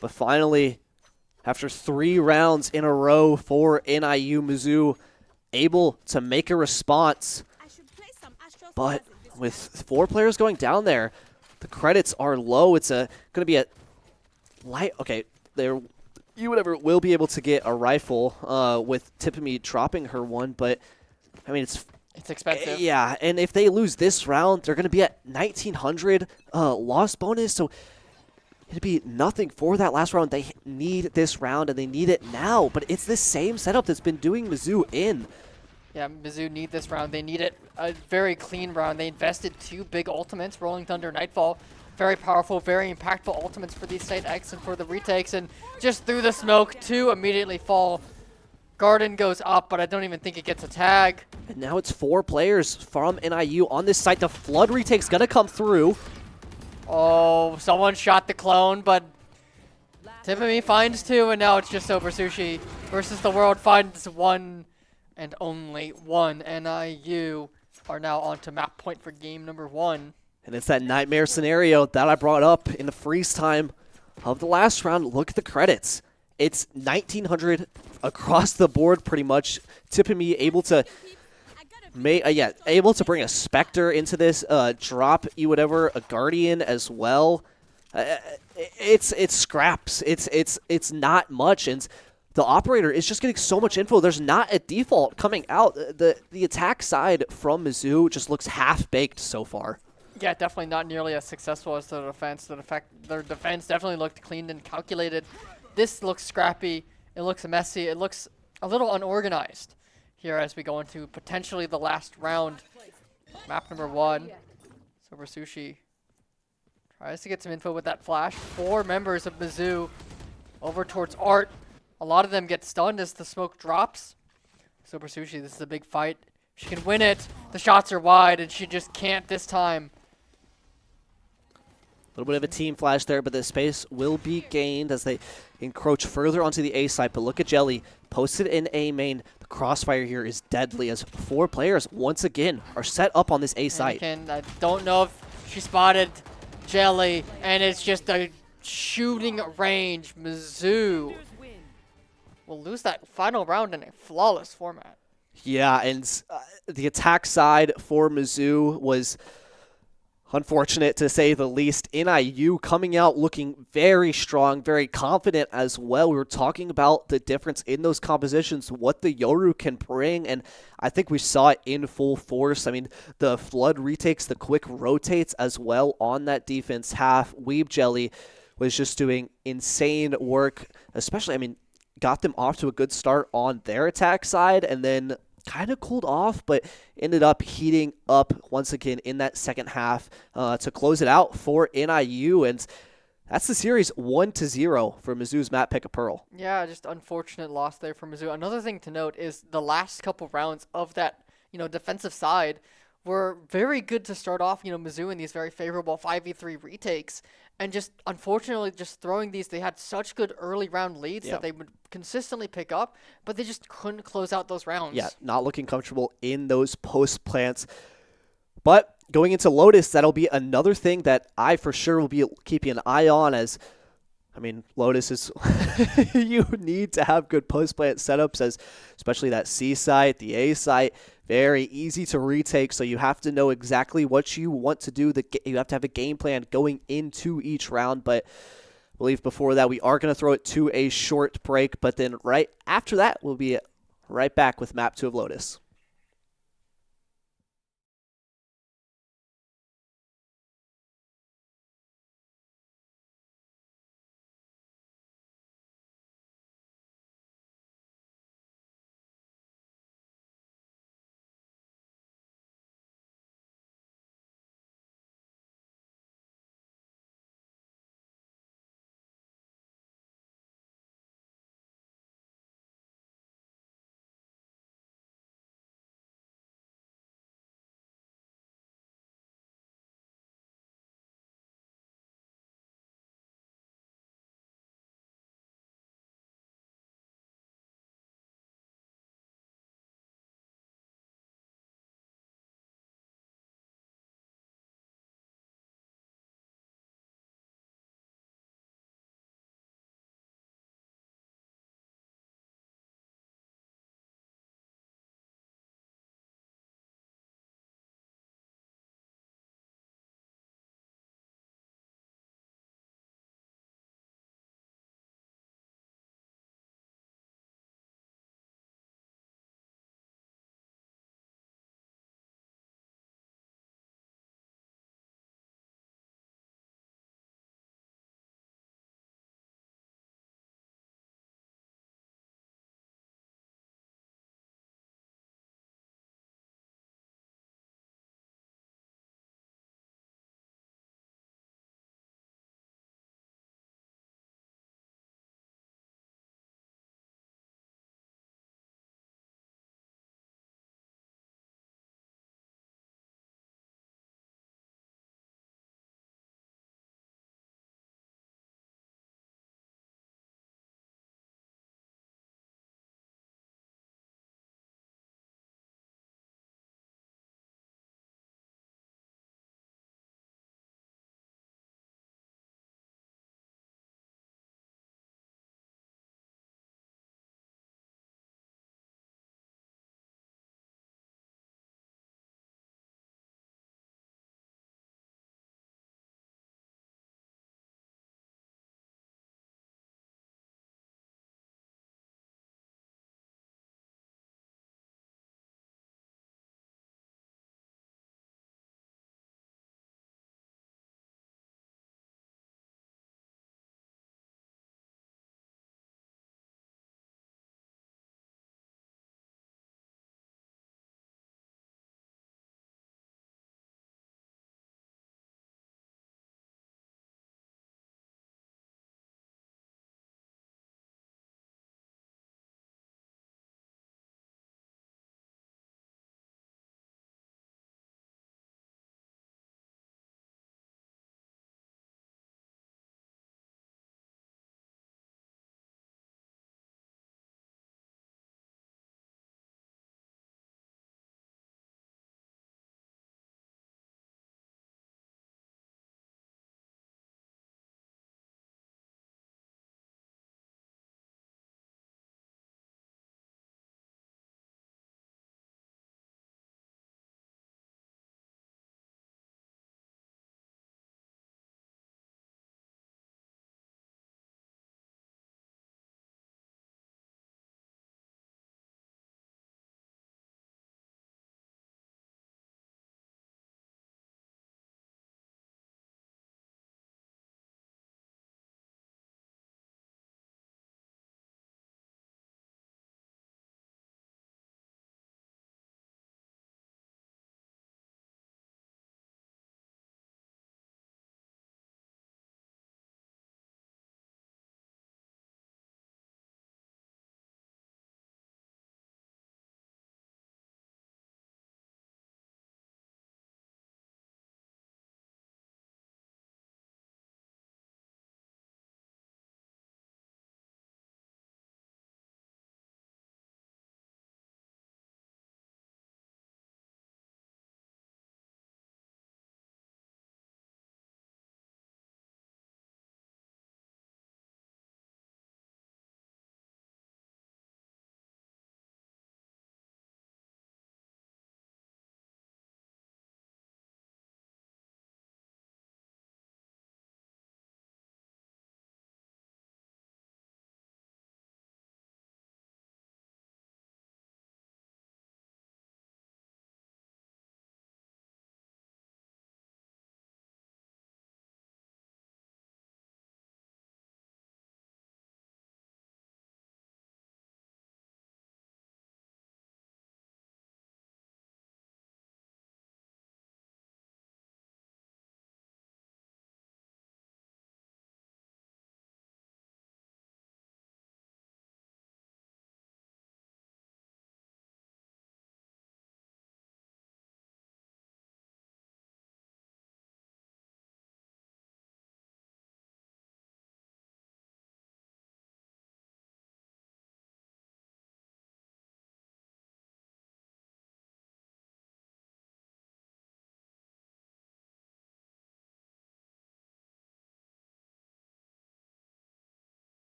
But finally, after 3 rounds in a row for NIU, Mizzou able to make a response. But with 4 players going down there, the credits are low. It's going to be a light. Okay, you whatever will be able to get a rifle with Tippamy dropping her one, but I mean it's expensive. Yeah, and if they lose this round, they're going to be at 1900 loss bonus. So it'd be nothing for that last round. They need this round, and they need it now. But it's the same setup that's been doing Mizzou in. Yeah, Mizzou need this round. They need it a very clean round. They invested 2 big ultimates, Rolling Thunder, Nightfall. Very powerful, very impactful ultimates for these Site X and for the retakes. And just through the smoke, 2 immediately fall. Garden goes up, but I don't even think it gets a tag. And now it's 4 players from NIU on this site. The Flood retake's going to come through. Oh, someone shot the clone, but Tippamy finds 2, and now it's just Sober Sushi versus the world finds 1 and only 1. NIU are now on to map point for game number 1. And it's that nightmare scenario that I brought up in the freeze time of the last round. Look at the credits. It's 1900 across the board pretty much. Tippamy able to able to bring a Spectre into this, drop you whatever, a Guardian as well. It's scraps. It's not much, and the operator is just getting so much info. There's not a default coming out. The attack side from Mizzou just looks half-baked so far. Yeah, definitely not nearly as successful as their defense. Their defense definitely looked clean and calculated. This looks scrappy. It looks messy. It looks a little unorganized here as we go into potentially the last round. Map number 1. Sober Sushi tries to get some info with that flash. 4 members of Mizzou over towards Art. A lot of them get stunned as the smoke drops. Super Sushi, this is a big fight. She can win it. The shots are wide, and she just can't this time. A little bit of a team flash there, but the space will be gained as they encroach further onto the A side. But look at Jelly, posted in A main. The crossfire here is deadly as 4 players, once again, are set up on this A site. I don't know if she spotted Jelly, and it's just a shooting range. Mizzou will lose that final round in a flawless format. Yeah, and the attack side for Mizzou was unfortunate to say the least. NIU coming out looking very strong, very confident as well. We were talking about the difference in those compositions, what the Yoru can bring, and I think we saw it in full force. I mean, the Flood retakes, the quick rotates as well on that defense half. Weeb Jelly was just doing insane work, especially, I mean, got them off to a good start on their attack side, and then kind of cooled off, but ended up heating up once again in that second half to close it out for NIU. And that's the series 1-0 for Mizzou's Matt Pick-a-Pearl. Yeah, just unfortunate loss there for Mizzou. Another thing to note is the last couple rounds of that, defensive side were very good to start off, Mizzou in these very favorable 5v3 retakes. And just, unfortunately, just throwing these, they had such good early round leads that they would consistently pick up, but they just couldn't close out those rounds. Yeah, not looking comfortable in those post plants. But going into Lotus, that'll be another thing that I for sure will be keeping an eye on as, I mean, Lotus is, you need to have good post-plant setups, as especially that C site, the A site, very easy to retake, so you have to know exactly what you want to do. You have to have a game plan going into each round, but I believe before that we are going to throw it to a short break, but then right after that, we'll be right back with Map 2 of Lotus.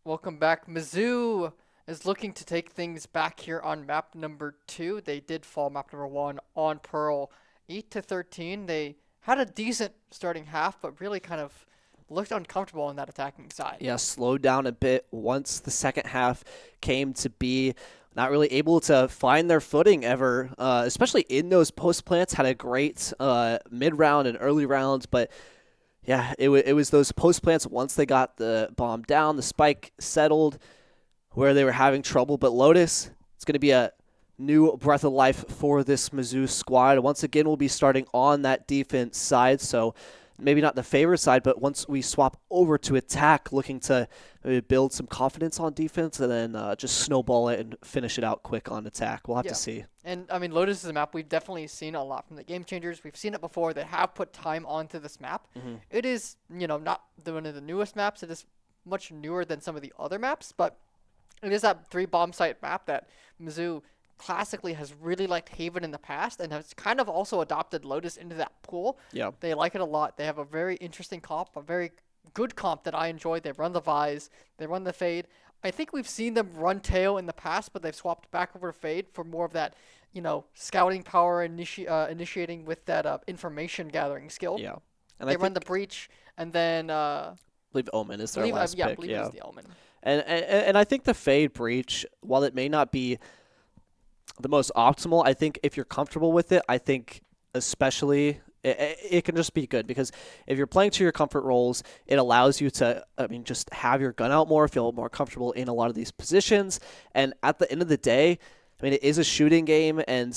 Welcome back. Mizzou is looking to take things back here on map number 2. They did fall map number 1 on Pearl 8-13. They had a decent starting half, but really kind of looked uncomfortable on that attacking side. Yeah, slowed down a bit once the second half came to be. Not really able to find their footing ever, especially in those post plants. Had a great mid-round and early rounds, but yeah, it was those post plants once they got the bomb down, the spike settled, where they were having trouble. But Lotus, it's going to be a new breath of life for this Mizzou squad. Once again, we'll be starting on that defense side, so maybe not the favorite side, but once we swap over to attack, looking to maybe build some confidence on defense and then just snowball it and finish it out quick on attack. We'll have to see. And, I mean, Lotus is a map we've definitely seen a lot from the Game Changers. We've seen it before. They have put time onto this map. It is, not one of the newest maps. It is much newer than some of the other maps, but it is that 3 bomb site map that Mizzou classically has really liked Haven in the past and has kind of also adopted Lotus into that pool. Yeah. They like it a lot. They have a very interesting comp, a very good comp that I enjoy. They run the Vise, they run the Fade. I think we've seen them run Tail in the past, but they've swapped back over to Fade for more of that, scouting power, initiating with that information gathering skill. Yeah. And they run the Breach, and then I believe Omen is their last pick. I believe it's the Omen. And I think the Fade Breach, while it may not be the most optimal, I think if you're comfortable with it, I think especially it can just be good, because if you're playing to your comfort roles, it allows you to, just have your gun out more, feel more comfortable in a lot of these positions. And at the end of the day, it is a shooting game, and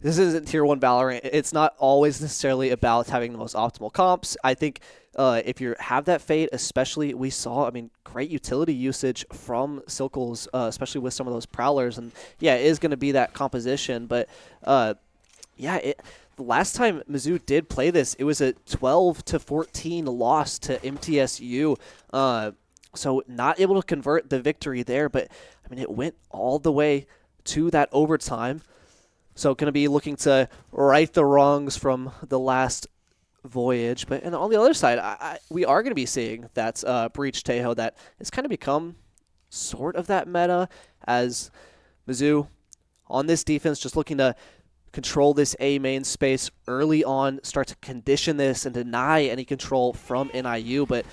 this isn't Tier 1 Valorant. It's not always necessarily about having the most optimal comps. I think if you have that Fade, especially, we saw, great utility usage from Silkles, especially with some of those Prowlers. And, yeah, it is going to be that composition. But, the last time Mizzou did play this, it was a 12-14 loss to MTSU. So not able to convert the victory there. But, it went all the way to that overtime. So going to be looking to right the wrongs from the last voyage. But and on the other side, we are going to be seeing that Breach Tejo that has kind of become sort of that meta, as Mizzou on this defense just looking to control this A main space early on, start to condition this and deny any control from NIU. But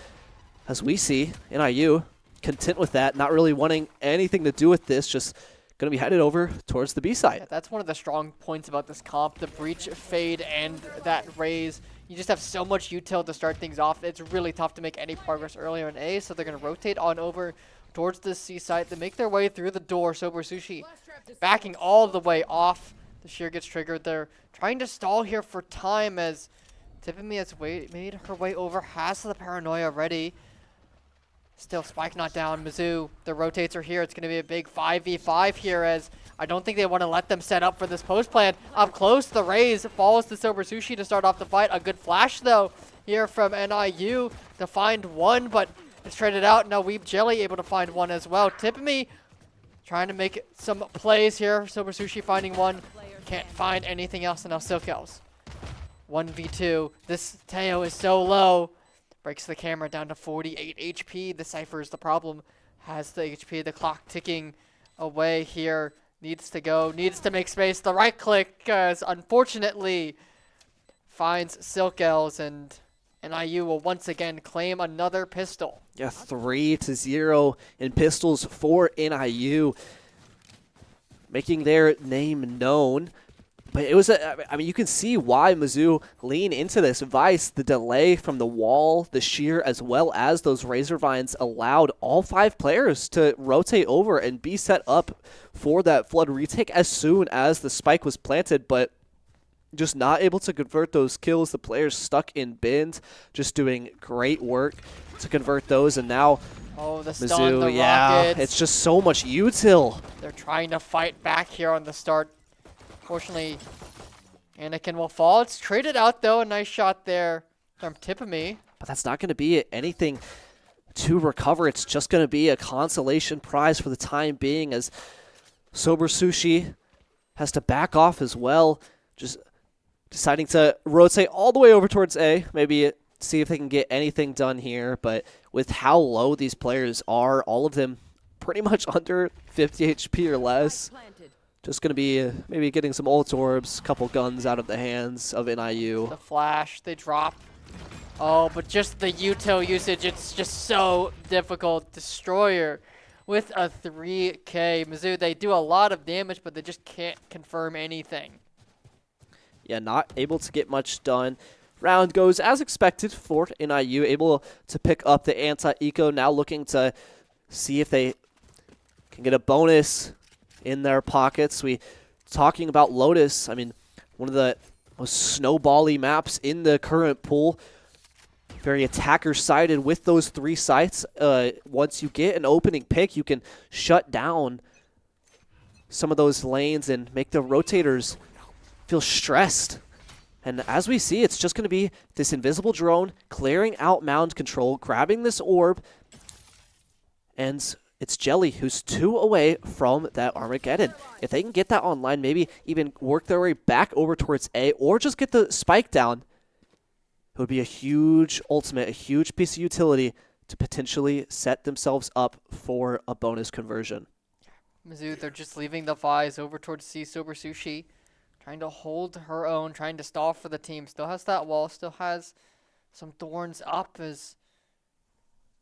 as we see, NIU content with that, not really wanting anything to do with this, just going to be headed over towards the B side. Yeah, that's one of the strong points about this comp, the Breach, Fade, and that Raise. You just have so much util to start things off. It's really tough to make any progress earlier in A, so they're going to rotate on over towards the C side. They make their way through the door. Sober Sushi backing all the way off. The shear gets triggered. They're trying to stall here for time as Tiffany has made her way over, has the paranoia ready. Still, Spike not down. Mizzou, the rotates are here. It's going to be a big 5v5 here, as I don't think they want to let them set up for this post plan. Up close, the Raise falls to Sober Sushi to start off the fight. A good flash, though, here from NIU to find one, but it's traded out. Now Weeb Jelly able to find one as well. Tippamy trying to make some plays here. Sober Sushi finding one. Can't find anything else, and now Silkels. 1v2. This Teo is so low. Breaks the camera down to 48 HP. The Cypher is the problem. Has the HP, the clock ticking away here. Needs to go, needs to make space. The right click, unfortunately, finds Silkels, and NIU will once again claim another pistol. Yeah, 3-0 in pistols for NIU, making their name known. But it was you can see why Mizzou lean into this. Vice, the delay from the wall, the shear, as well as those Razor Vines allowed all 5 players to rotate over and be set up for that Flood retake as soon as the spike was planted, but just not able to convert those kills. The players stuck in bins, just doing great work to convert those, and now the stun, Mizzou, the rockets. It's just so much util. They're trying to fight back here on the start. Fortunately, Anakin will fall. It's traded out, though. A nice shot there from Tippamy. But that's not going to be anything to recover. It's just going to be a consolation prize for the time being, as Sober Sushi has to back off as well. Just deciding to rotate all the way over towards A. Maybe see if they can get anything done here, but with how low these players are, all of them pretty much under 50 HP or less, just going to be maybe getting some ult orbs, couple guns out of the hands of NIU. The flash, they drop. Oh, but just the util usage, it's just so difficult. Destroyer with a 3K. Mizzou, they do a lot of damage, but they just can't confirm anything. Yeah, not able to get much done. Round goes as expected for NIU, able to pick up the anti-eco, now looking to see if they can get a bonus in their pockets. Talking about Lotus, I mean, one of the most snowbally maps in the current pool. Very attacker-sided with those 3 sites. Once you get an opening pick, you can shut down some of those lanes and make the rotators feel stressed. And as we see, it's just going to be this invisible drone clearing out mound control, grabbing this orb, and it's Jelly who's 2 away from that Armageddon. If they can get that online, maybe even work their way back over towards A, or just get the spike down, it would be a huge ultimate, a huge piece of utility to potentially set themselves up for a bonus conversion. Mizzou, they're just leaving the Vi's over towards C. Sober Sushi, trying to hold her own, trying to stall for the team. Still has that wall, still has some thorns up as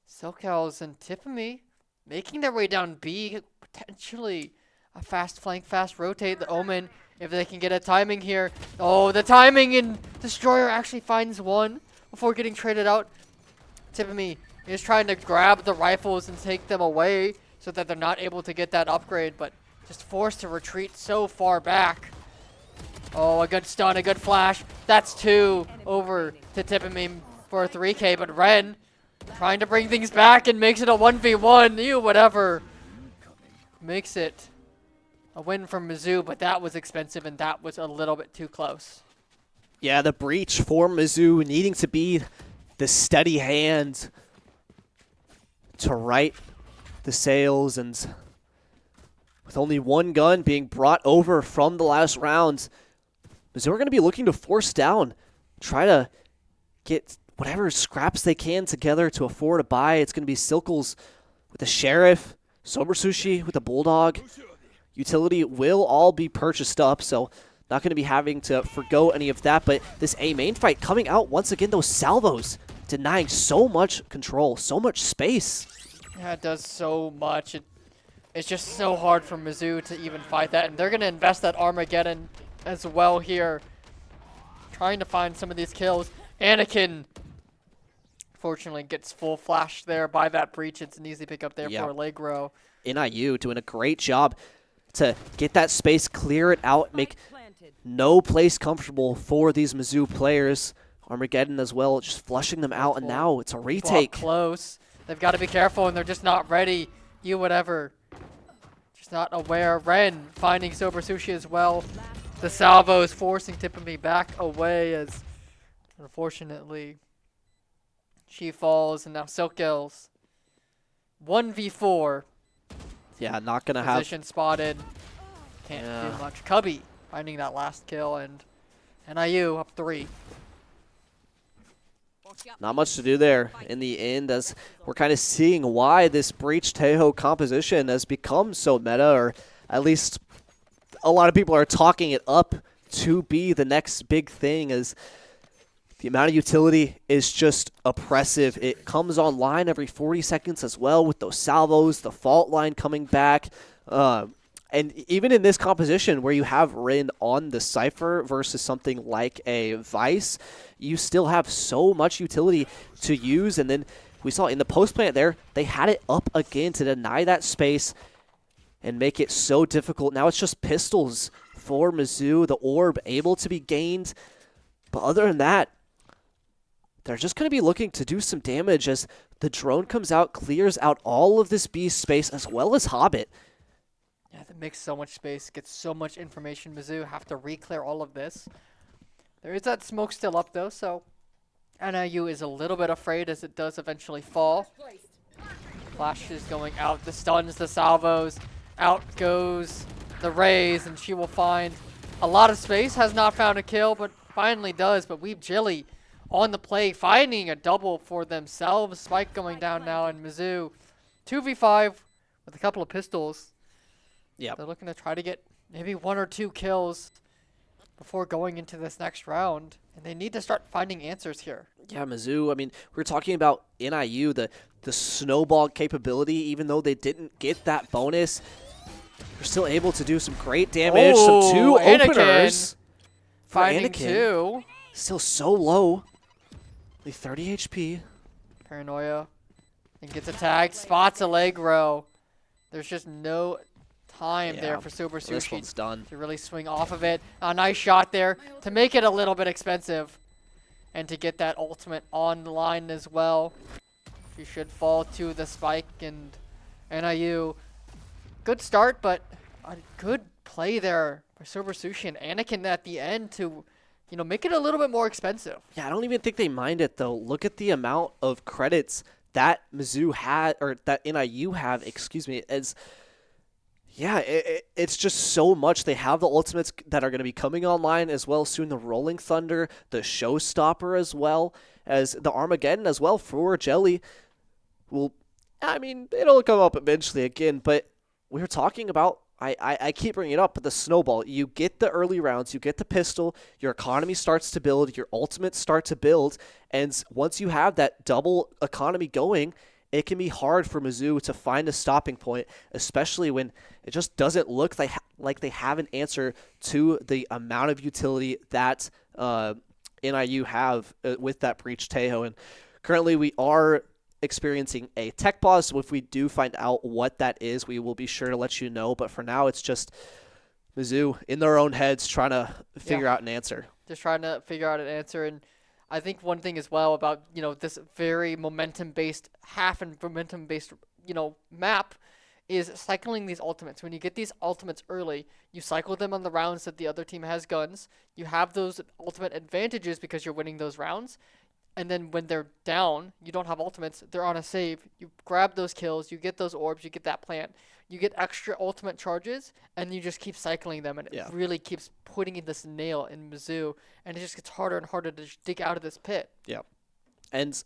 SoCal's and Tiffany making their way down B, potentially a fast flank, fast rotate. The Omen, if they can get a timing here. Oh, the timing, and Destroyer actually finds one before getting traded out. Tiffany is trying to grab the rifles and take them away so that they're not able to get that upgrade, but just forced to retreat so far back. Oh, a good stun, a good flash. That's 2 over to Tiffany for a 3K, but Ren trying to bring things back and makes it a 1v1. Ew, whatever. Makes it a win for Mizzou, but that was expensive and that was a little bit too close. Yeah, the breach for Mizzou needing to be the steady hand to right the sails, and with only 1 gun being brought over from the last round, Mizzou are going to be looking to force down, try to get whatever scraps they can together to afford a buy. It's going to be Silkles with the Sheriff, Sober Sushi with the Bulldog. Utility will all be purchased up, so not going to be having to forgo any of that. But this A main fight coming out once again, those salvos denying so much control, so much space. Yeah, it does so much. It's just so hard for Mizzou to even fight that, and they're going to invest that Armageddon as well here, trying to find some of these kills. Anakin fortunately gets full flash there by that breach. It's an easy pickup there for Allegro. NIU doing a great job to get that space, clear it out, make no place comfortable for these Mizzou players. Armageddon as well, just flushing them out, and now it's a retake. Close. They've got to be careful, and they're just not ready. You whatever. Just not aware. Ren finding Sober Sushi as well. The salvo is forcing Tiffany back away as, unfortunately, she falls, and now Silkels 1v4. Yeah, not going to have... Position spotted. Can't do much. Cubby finding that last kill, and NIU up 3. Not much to do there in the end, as we're kind of seeing why this Breach Tejo composition has become so meta, or at least a lot of people are talking it up to be the next big thing, as the amount of utility is just oppressive. It comes online every 40 seconds as well with those salvos, the fault line coming back. And even in this composition where you have Rin on the Cypher versus something like a Vice, you still have so much utility to use. And then we saw in the post plant there, they had it up again to deny that space and make it so difficult. Now it's just pistols for Mizzou, the orb able to be gained. But other than that, they're just going to be looking to do some damage as the drone comes out, clears out all of this B space as well as Hobbit. Yeah, that makes so much space, gets so much information. Mizzou have to re-clear all of this. There is that smoke still up though, so NIU is a little bit afraid as it does eventually fall. Flash is going out, the stuns, the salvos, out goes the rays, and she will find a lot of space. Has not found a kill, but finally does. But Weeb Jilly on the play, finding a double for themselves. Spike going down now, and Mizzou 2v5 with a couple of pistols. Yeah. They're looking to try to get maybe 1 or 2 kills before going into this next round. And they need to start finding answers here. Yeah, Mizzou, I mean, we're talking about NIU, the snowball capability, even though they didn't get that bonus. They're still able to do some great damage. Oh, Some 2 Anakin openers. For finding Anakin. 2. Still so low. Only 30 HP. Paranoia. And gets attacked. Spots Allegro. There's just no time there for Super This one's Sushi done. to really swing off of it. A nice shot there to make it a little bit expensive. And to get that ultimate on the line as well. You should fall to the Spike and NIU. Good start, but a good play there by Super Sushi and Anakin at the end to, you know, make it a little bit more expensive. Yeah, I don't even think they mind it, though. Look at the amount of credits that Mizzou had, or that NIU have, excuse me, as... Yeah, it's just so much. They have the ultimates that are going to be coming online as well soon. The Rolling Thunder, the Showstopper as well as the Armageddon as well for Jelly. Well, I mean, it'll come up eventually again, but we were talking about, I keep bringing it up, but the snowball. You get the early rounds, you get the pistol, your economy starts to build, your ultimates start to build, and once you have that double economy going, it can be hard for Mizzou to find a stopping point, especially when it just doesn't look like they have an answer to the amount of utility that NIU have with that Breach Tejo. And currently we are experiencing a tech pause, so if we do find out what that is, we will be sure to let you know. But for now, it's just Mizzou in their own heads trying to figure out an answer. Just trying to figure out an answer. And I think one thing as well about, you know, this very momentum-based, half and momentum-based, you know, map is cycling these ultimates. When you get these ultimates early, you cycle them on the rounds that the other team has guns. You have those ultimate advantages because you're winning those rounds. And then when they're down, you don't have ultimates, they're on a save. You grab those kills, you get those orbs, you get that plant. You get extra ultimate charges, and you just keep cycling them, and it really keeps putting in this nail in Mizzou, and it just gets harder and harder to dig out of this pit. Yeah. And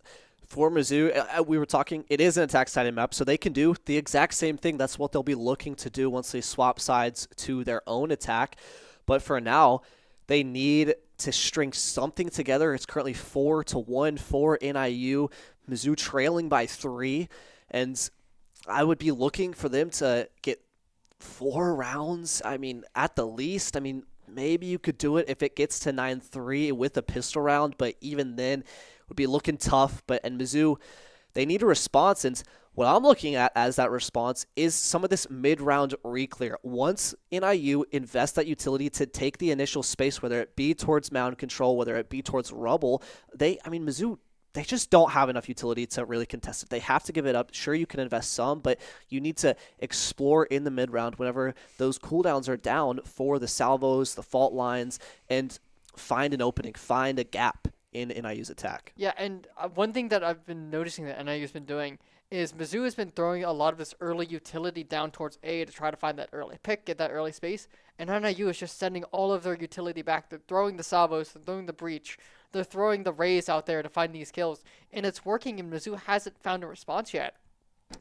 for Mizzou, we were talking, it is an attack sided map, so they can do the exact same thing. That's what they'll be looking to do once they swap sides to their own attack. But for now, they need to string something together. It's currently 4-1 for NIU. Mizzou trailing by 3, and I would be looking for them to get 4 rounds. I mean, at the least. I mean, maybe you could do it if it gets to 9-3 with a pistol round, but even then, it would be looking tough. And Mizzou, they need a response, and what I'm looking at as that response is some of this mid-round re-clear. Once NIU invest that utility to take the initial space, whether it be towards mound control, whether it be towards rubble, Mizzou, they just don't have enough utility to really contest it. They have to give it up. Sure, you can invest some, but you need to explore in the mid-round whenever those cooldowns are down for the salvos, the fault lines, and find an opening, find a gap in NIU's attack. Yeah, and one thing that I've been noticing that NIU's been doing is Mizzou has been throwing a lot of this early utility down towards A to try to find that early pick, get that early space, and NIU is just sending all of their utility back. They're throwing the salvos, they're throwing the breach, they're throwing the rays out there to find these kills, and it's working, and Mizzou hasn't found a response yet.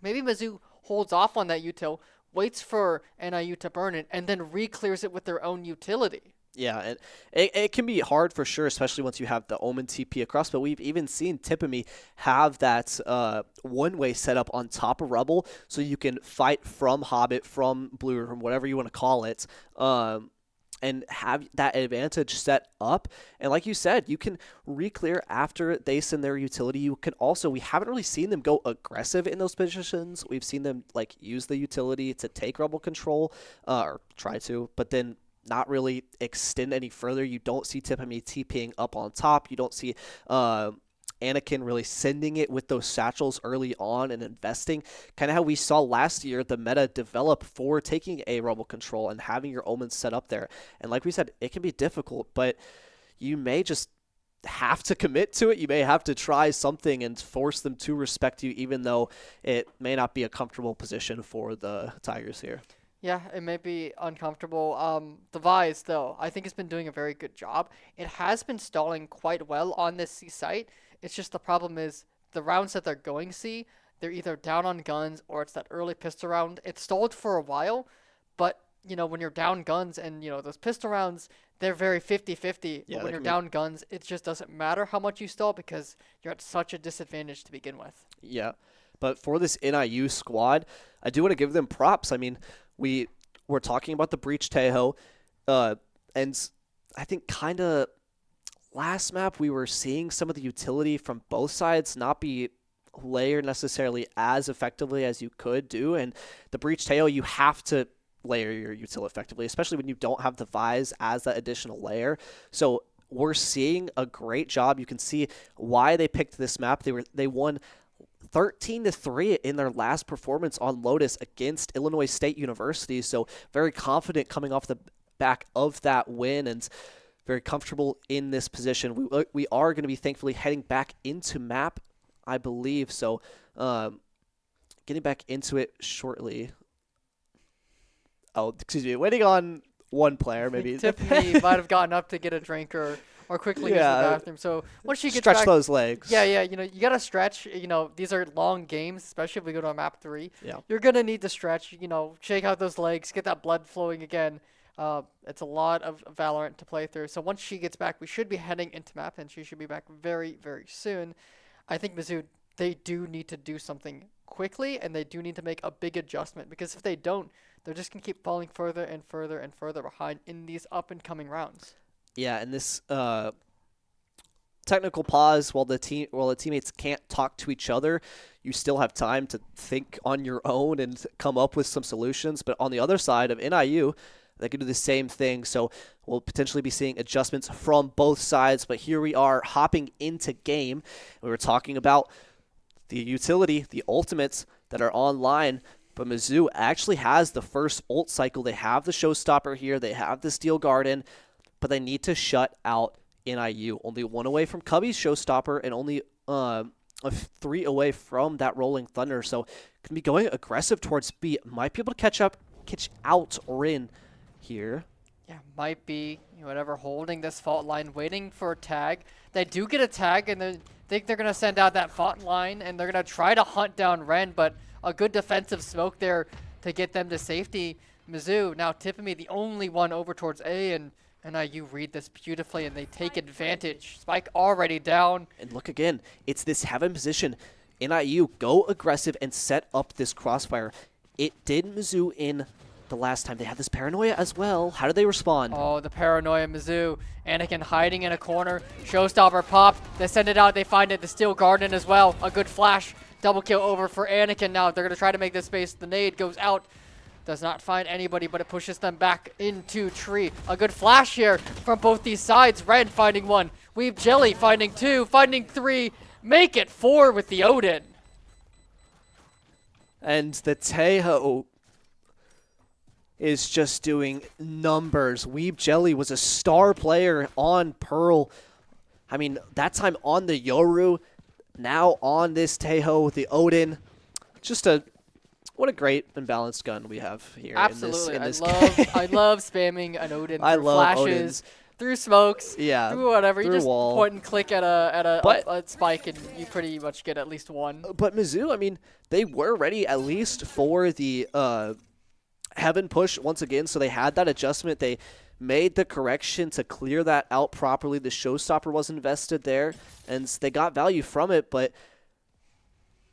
Maybe Mizzou holds off on that util, waits for NIU to burn it, and then re-clears it with their own utility. Yeah, and it can be hard for sure, especially once you have the Omen TP across, but we've even seen Tippamy have that one-way setup on top of Rubble, so you can fight from Hobbit, from Blue Room, whatever you want to call it, and have that advantage set up. And like you said, you can re-clear after they send their utility. You can also, we haven't really seen them go aggressive in those positions. We've seen them like use the utility to take Rubble control, or try to, but then not really extend any further. You don't see Tippamy TPing up on top. You don't see Anakin really sending it with those satchels early on and investing. Kind of how we saw last year the meta develop for taking a Rubble control and having your Omens set up there. And like we said, it can be difficult, but you may just have to commit to it. You may have to try something and force them to respect you, even though it may not be a comfortable position for the Tigers here. Yeah, it may be uncomfortable. The Vise, though, I think it's been doing a very good job. It has been stalling quite well on this C site. It's just the problem is the rounds that they're going C, they're either down on guns or it's that early pistol round. It stalled for a while, but when you're down guns and those pistol rounds, they're very 50-50. Yeah, But they when you're can be. down guns, it just doesn't matter how much you stall because you're at such a disadvantage to begin with. Yeah. But for this NIU squad, I do want to give them props. I mean, we were talking about the Breach Tejo, and I think kind of last map we were seeing some of the utility from both sides not be layered necessarily as effectively as you could do. And the Breach Tejo, you have to layer your util effectively, especially when you don't have the Vise as that additional layer. So we're seeing a great job. You can see why they picked this map. They won 13-3 in their last performance on Lotus against Illinois State University. So very confident coming off the back of that win and very comfortable in this position. We are going to be thankfully heading back into map, I believe. So getting back into it shortly. Oh, excuse me. Waiting on one player, maybe. Tiffany might have gotten up to get a drink or quickly use the bathroom. So once she gets stretch back, those legs. yeah, you gotta stretch. These are long games, especially if we go to a map 3. Yeah. You're gonna need to stretch. Shake out those legs, get that blood flowing again. It's a lot of Valorant to play through. So once she gets back, we should be heading into map, and she should be back very, very soon. I think Mizzou, they do need to do something quickly, and they do need to make a big adjustment because if they don't, they're just gonna keep falling further and further and further behind in these up and coming rounds. Yeah, and this technical pause while the teammates can't talk to each other, you still have time to think on your own and come up with some solutions. But on the other side of NIU, they can do the same thing. So we'll potentially be seeing adjustments from both sides. But here we are hopping into game. We were talking about the utility, the ultimates that are online. But Mizzou actually has the first ult cycle. They have the showstopper here. They have the Steel Garden. But they need to shut out NIU. Only one away from Cubby's showstopper and only 3 away from that Rolling Thunder. So going to be going aggressive towards B. Might be able to catch out Rin here. Yeah, might be whatever holding this fault line, waiting for a tag. They do get a tag, and they think they're gonna send out that fault line, and they're gonna try to hunt down Ren, but a good defensive smoke there to get them to safety. Mizzou now Tiffany, the only one over towards A, and NIU read this beautifully, and they take advantage. Spike already down. And look again, it's this heaven position. NIU go aggressive and set up this crossfire. It did Mizzou in the last time. They had this paranoia as well. How did they respond? Oh, the paranoia Mizzou. Anakin hiding in a corner. Showstopper popped. They send it out. They find it. The Steel Garden as well. A good flash. Double kill over for Anakin now. They're going to try to make this space. The nade goes out. Does not find anybody, but it pushes them back into tree. A good flash here from both these sides. Red finding 1. Weave Jelly finding 2. Finding 3. Make it 4 with the Odin. And the Tejo is just doing numbers. Weeb Jelly was a star player on Pearl. I mean, that time on the Yoru, now on this Tejo with the Odin. Just what a great and balanced gun we have here. Absolutely. In this I love spamming an Odin through flashes, through smokes, through whatever. You just wall. point and click at a spike, and you pretty much get at least 1. But Mizzou, I mean, they were ready at least for the Heaven push once again, so they had that adjustment. They made the correction to clear that out properly. The showstopper was invested there, and they got value from it, but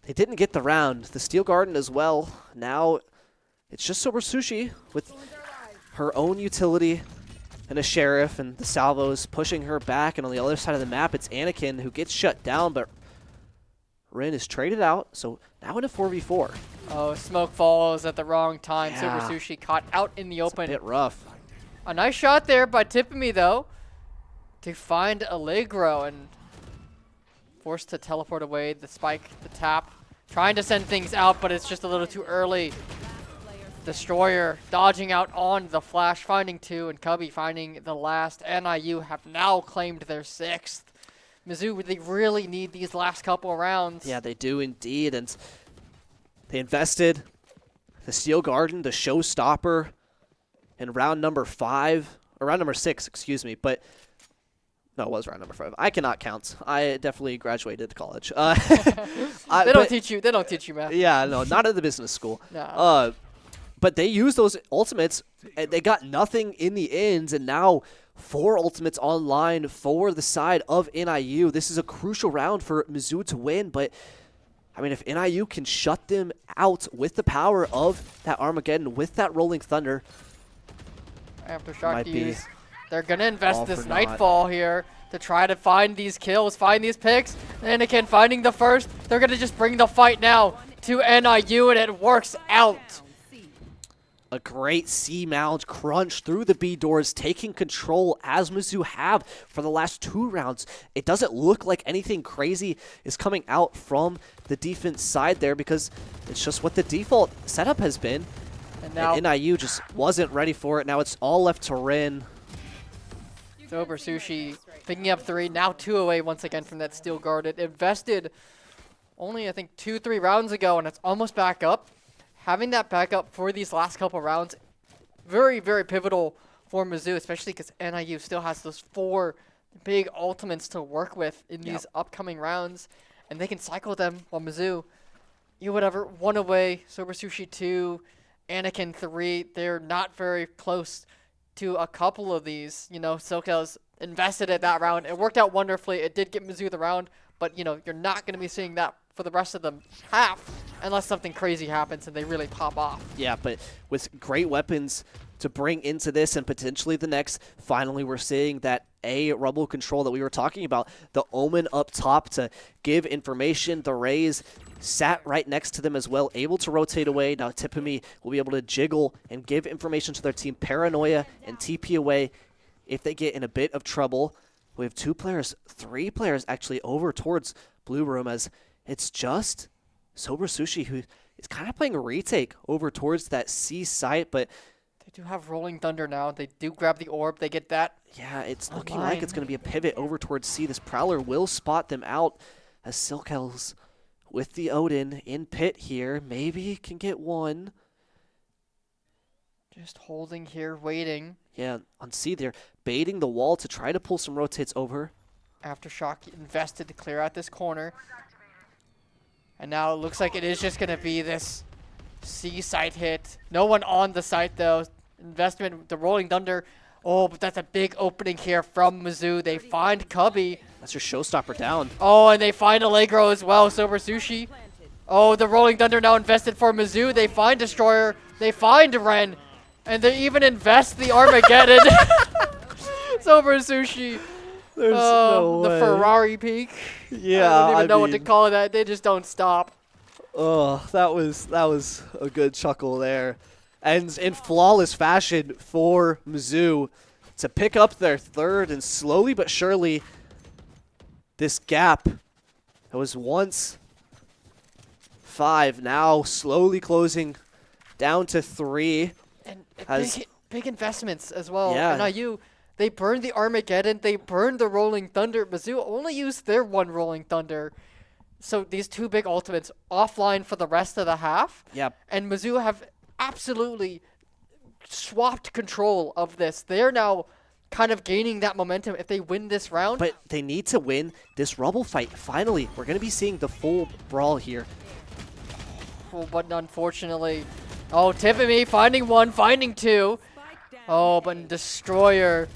they didn't get the round. The Steel Garden as well. Now it's just Sober Sushi with her own utility and a Sheriff, and the Salvos pushing her back, and on the other side of the map, it's Anakin who gets shut down, but Rin is traded out, so now in a 4v4. Oh, smoke falls at the wrong time. Yeah. Sober Sushi caught out in the open. It's a bit rough. A nice shot there by Tiffany, though, to find Allegro and forced to teleport away. The spike, the tap, trying to send things out, but it's just a little too early. Destroyer dodging out on the flash, finding 2, and Cubby finding the last. NIU have now claimed their 6th. Mizzou, they really need these last couple rounds. Yeah, they do indeed, and they invested. the Steel Garden, the showstopper in round number 5, or round number 6, excuse me. But no, it was round number 5. I cannot count. I definitely graduated college. They don't teach you. They don't teach you math. Yeah, no, not at the business school. No. But they used those ultimates, and they got nothing in the ends, and now 4 ultimates online for the side of NIU. This is a crucial round for Mizzou to win, but I mean, if NIU can shut them out with the power of that Armageddon, with that Rolling Thunder, Aftershock use. They're going to invest this Nightfall here to try to find these kills, find these picks. And again, finding the first, they're going to just bring the fight now to NIU, and it works out. A great C-mount crunch through the B doors, taking control as Mizzou have for the last 2 rounds. It doesn't look like anything crazy is coming out from the defense side there because it's just what the default setup has been. And now NIU just wasn't ready for it. Now it's all left to Rin. Sober Sushi picking up 3, now 2 away once again from that Steel Guard. It invested only, I think, 2-3 rounds ago, and it's almost back up. Having that backup for these last couple rounds, very, very pivotal for Mizzou, especially because NIU still has those 4 big ultimates to work with in these upcoming rounds, and they can cycle them while Mizzou, whatever, 1 away, Sober Sushi 2, Anakin 3. They're not very close to a couple of these. SoCal's invested in that round. It worked out wonderfully. It did get Mizzou the round, but, you're not going to be seeing that for the rest of the half unless something crazy happens and they really pop off. Yeah, but with great weapons to bring into this and potentially the next, finally we're seeing that Rumble control that we were talking about. The Omen up top to give information. The Rays sat right next to them as well, able to rotate away. Now Tippamy will be able to jiggle and give information to their team. Paranoia and TP away if they get in a bit of trouble. We have 2 players, 3 players actually over towards Blue Room as it's just Sober Sushi who is kind of playing a retake over towards that C site, but they do have Rolling Thunder now. They do grab the orb. They get that. Yeah, it's looking like it's going to be a pivot over towards C. This Prowler will spot them out as Silkel's with the Odin in pit here. Maybe can get 1. Just holding here, waiting. Yeah, on C they're baiting the wall to try to pull some rotates over. Aftershock invested to clear out this corner. And now it looks like it is just going to be this C site hit. No one on the site, though. Investment, the Rolling Thunder. Oh, but that's a big opening here from Mizzou. They find Cubby. That's your showstopper down. Oh, and they find Allegro as well, Sober Sushi. Oh, the Rolling Thunder now invested for Mizzou. They find Destroyer. They find Ren. And they even invest the Armageddon. Sober Sushi. There's no way. The Ferrari peak. Yeah, I don't even know what to call that. They just don't stop. Oh, that was a good chuckle there. And in flawless fashion for Mizzou to pick up their 3rd, and slowly but surely this gap that was once 5 now slowly closing down to 3. And big investments as well. Yeah. NIU, they burned the Armageddon. They burned the Rolling Thunder. Mizzou only used their 1 Rolling Thunder. So these 2 big ultimates offline for the rest of the half. Yep. And Mizzou have absolutely swapped control of this. They're now kind of gaining that momentum if they win this round. But they need to win this Rubble fight. Finally, we're going to be seeing the full brawl here. Oh, but unfortunately... Oh, Tiffany finding 1, finding 2. Oh, but Destroyer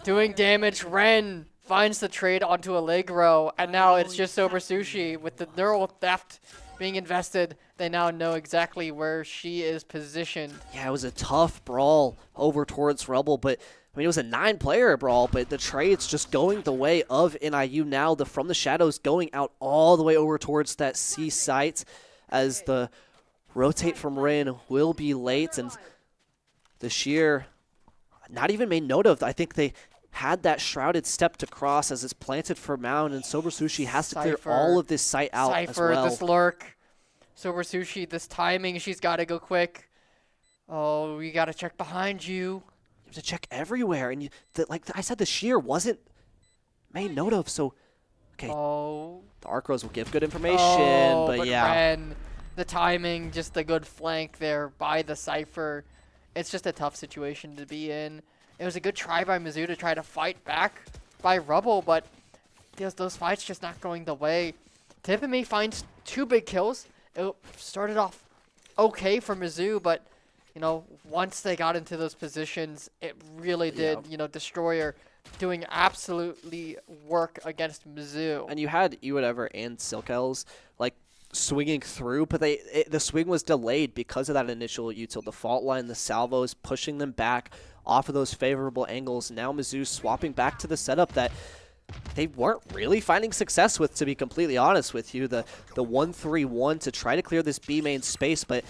doing damage. Ren finds the trade onto Allegro, and now it's just Sober Sushi with the neural theft being invested. They now know exactly where she is positioned. Yeah, it was a tough brawl over towards Rebel, but I mean, it was a 9-player brawl, but the trade's just going the way of NIU now. The From the Shadows going out all the way over towards that C site as the rotate from Rin will be late, and the Sheer not even made note of. I think they had that shrouded step to cross as it's planted for Mound, and Sober Sushi has to clear all of this site out as well. This lurk. Sober Sushi, this timing, she's got to go quick. Oh, we got to check behind you. You have to check everywhere, and like I said, the Sheer wasn't made note of, so okay. Oh. The Arc Rose will give good information, but yeah. Ren the timing, just the good flank there by the Cypher. It's just a tough situation to be in. It was a good try by Mizzou to try to fight back by Rubble, but those fights just not going the way. Tippemy finds 2 big kills. It started off okay for Mizzou, but you know, once they got into those positions, it really did, you know, Destroyer doing absolutely work against Mizzou. And you had whatever and Silkels like swinging through, but the swing was delayed because of that initial util. The fault line, the salvos pushing them back off of those favorable angles. Now Mizzou swapping back to the setup that they weren't really finding success with, to be completely honest with you. The 1-3-1 to try to clear this B main space, but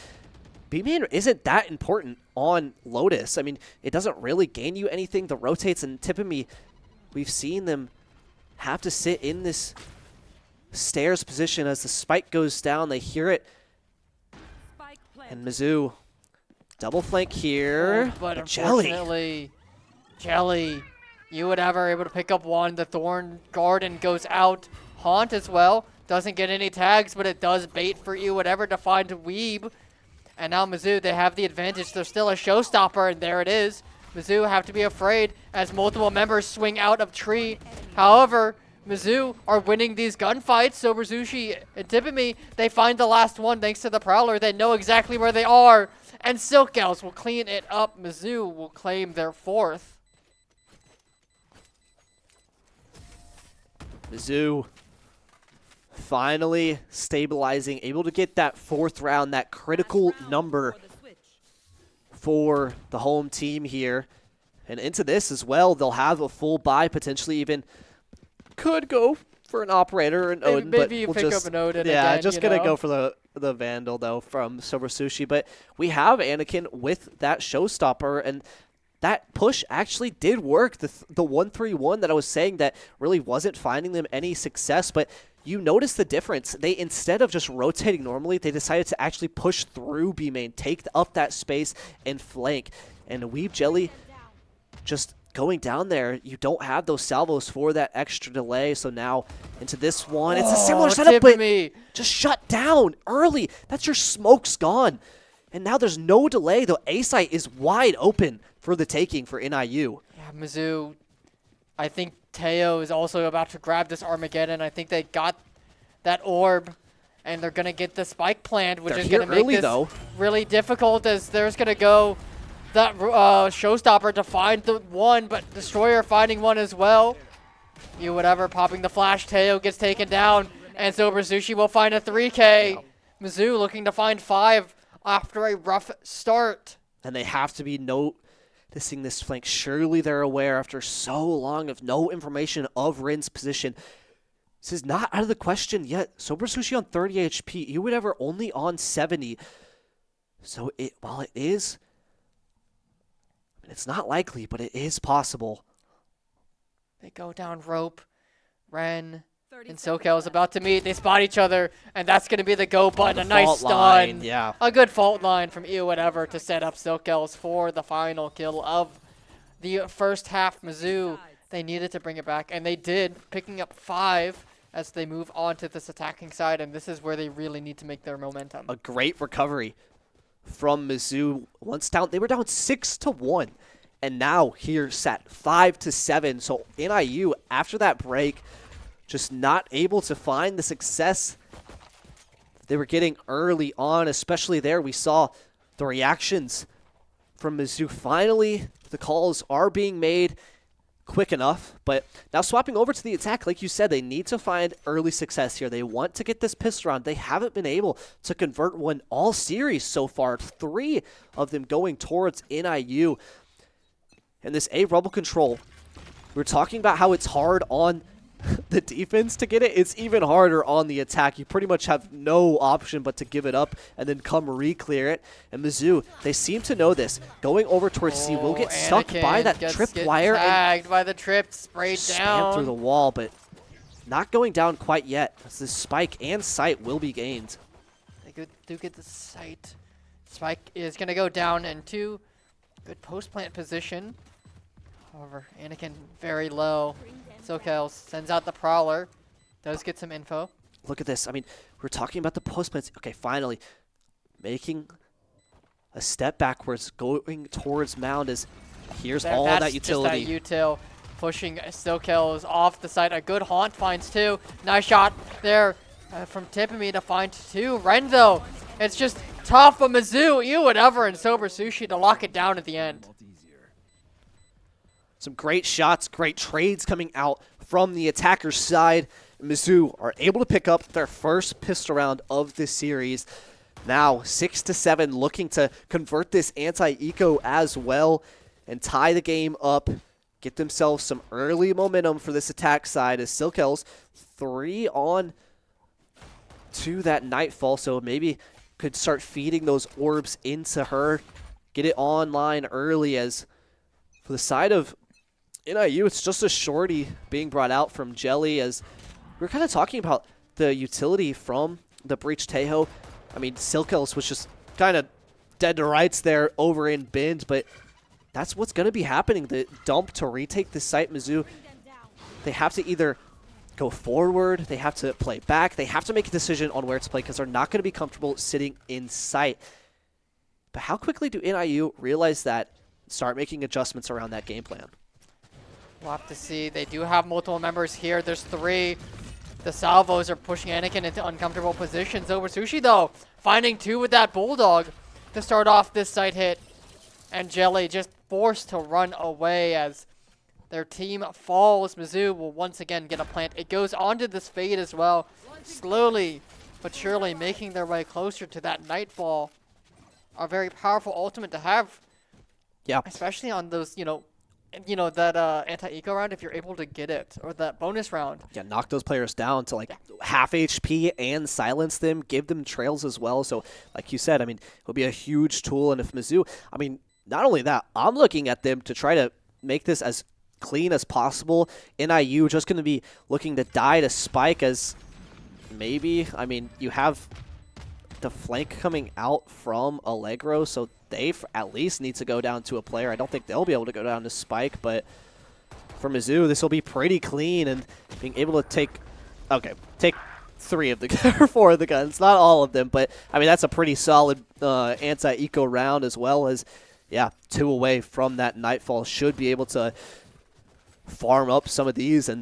B main isn't that important on Lotus. I mean, it doesn't really gain you anything. The rotates and Tippemy, we've seen them have to sit in this stairs position as the spike goes down. They hear it. And Mizzou, double flank here. Oh, but unfortunately, Jelly, you would ever able to pick up one. The Thorn Garden goes out. Haunt as well. Doesn't get any tags, but it does bait for you, whatever, to find Weeb. And now Mizzou, they have the advantage. They're still a showstopper, and there it is. Mizzou have to be afraid as multiple members swing out of tree. However, Mizzou are winning these gunfights. So Berzushi and Tippemy, they find the last one thanks to the Prowler. They know exactly where they are. And Silkels will clean it up. Mizzou will claim their 4th. Mizzou finally stabilizing, able to get that 4th round, that critical number for the home team here. And into this as well, they'll have a full buy, potentially even could go for an operator or an Odin. Maybe you pick up an Odin yeah, again, just going to go for the Vandal, though, from Sober Sushi. But we have Anakin with that showstopper, and that push actually did work. The 1-3-1 that I was saying that really wasn't finding them any success, but you notice the difference. They, instead of just rotating normally, they decided to actually push through B main, take up that space, and flank. And Weeb Jelly just going down there, you don't have those salvos for that extra delay. So now into this one, it's a similar setup, but just shut down early. That's your smoke's gone. And now there's no delay. The A site is wide open for the taking for NIU. Yeah, Mizzou, I think Teo is also about to grab this Armageddon. I think they got that orb, and they're going to get the spike plant, which is going to make this really difficult, as there's going to go that showstopper to find the one, but Destroyer finding one as well. You whatever, popping the flash. Teo gets taken down, and so Berzushi will find a 3K. Wow. Mizzou looking to find 5 after a rough start. And they have to be noticing this flank. Surely they're aware after so long of no information of Rin's position. This is not out of the question yet. Sober Sushi on 30 HP. You would ever only on 70. So while it is, it's not likely, but it is possible. They go down rope. Ren and SoCal is about to meet. They spot each other, and that's going to be the go button. A nice stun. Yeah. A good fault line from whatever to set up SoCals for the final kill of the first half. Mizzou, they needed to bring it back, and they did, picking up 5 as they move on to this attacking side, and this is where they really need to make their momentum. A great recovery from Mizzou. Once down, they were down 6-1, and now here set 5-7. So NIU, after that break, just not able to find the success they were getting early on, especially there. We saw the reactions from Mizzou. Finally, the calls are being made quick enough, but now swapping over to the attack, like you said, they need to find early success here. They want to get this pistol round. They haven't been able to convert one all series so far. 3 of them going towards NIU. And this A Rebel control, we're talking about how it's hard on the defense to get it. It's even harder on the attack. You pretty much have no option but to give it up and then come re-clear it. And Mizzou, they seem to know this. Going over towards C will get stuck by that tripwire. Tagged by the trip, sprayed down. Spam through the wall, but not going down quite yet, as this spike and sight will be gained. They do get the sight. Spike is going to go down into good post-plant position. However, Anakin very low. SoCal sends out the Prowler. Does get some info. Look at this. I mean, we're talking about the post plants. Okay, finally. making a step backwards, going towards Mound as here's There, all that's that utility. Just that util pushing Silkells off the side. A good haunt finds two. Nice shot there from Tippamy to find two. Ren though, it's just tough, but Mizzou, you would ever and Sober Sushi to lock it down at the end. Some great shots, great trades coming out from the attacker's side. Mizzou are able to pick up their first pistol round of this series. Now 6-7, looking to convert this anti-eco as well and tie the game up, get themselves some early momentum for this attack side as Silkells 3-on-2 that Nightfall, so maybe could start feeding those orbs into her, get it online early. As for the side of NIU, it's just a shorty being brought out from Jelly, as we're kind of talking about the utility from the Breach Tejo. I mean, Silkells was just kind of dead to rights there over in Bend, but that's what's going to be happening. The dump to retake this site, Mizzou, they have to either go forward, they have to play back, they have to make a decision on where to play because they're not going to be comfortable sitting in sight. But how quickly do NIU realize that, start making adjustments around that game plan? We'll have to see. They do have multiple members here. There's three. The salvos are pushing Anakin into uncomfortable positions. Over Sushi, though, finding two with that Bulldog to start off this site hit. And Jelly just forced to run away as their team falls. Mizzou will once again get a plant. It goes onto this Fade as well. Slowly but surely making their way closer to that Nightfall. A very powerful ultimate to have. Yeah. Especially on those, that anti-eco round, if you're able to get it, or that bonus round. Yeah, knock those players down to like half HP and silence them, give them trails as well. So like you said, I mean, it would be a huge tool. And if Mizzou, I mean, not only that, I'm looking at them to try to make this as clean as possible. NIU just going to be looking to die to Spike as maybe, I mean, you have the flank coming out from Allegro, so they at least need to go down to a player. I don't think they'll be able to go down to Spike, but for Mizzou, this will be pretty clean, and being able to take 3 of the or 4 of the guns, not all of them, but I mean that's a pretty solid anti-eco round, as well as 2 away from that Nightfall. Should be able to farm up some of these, and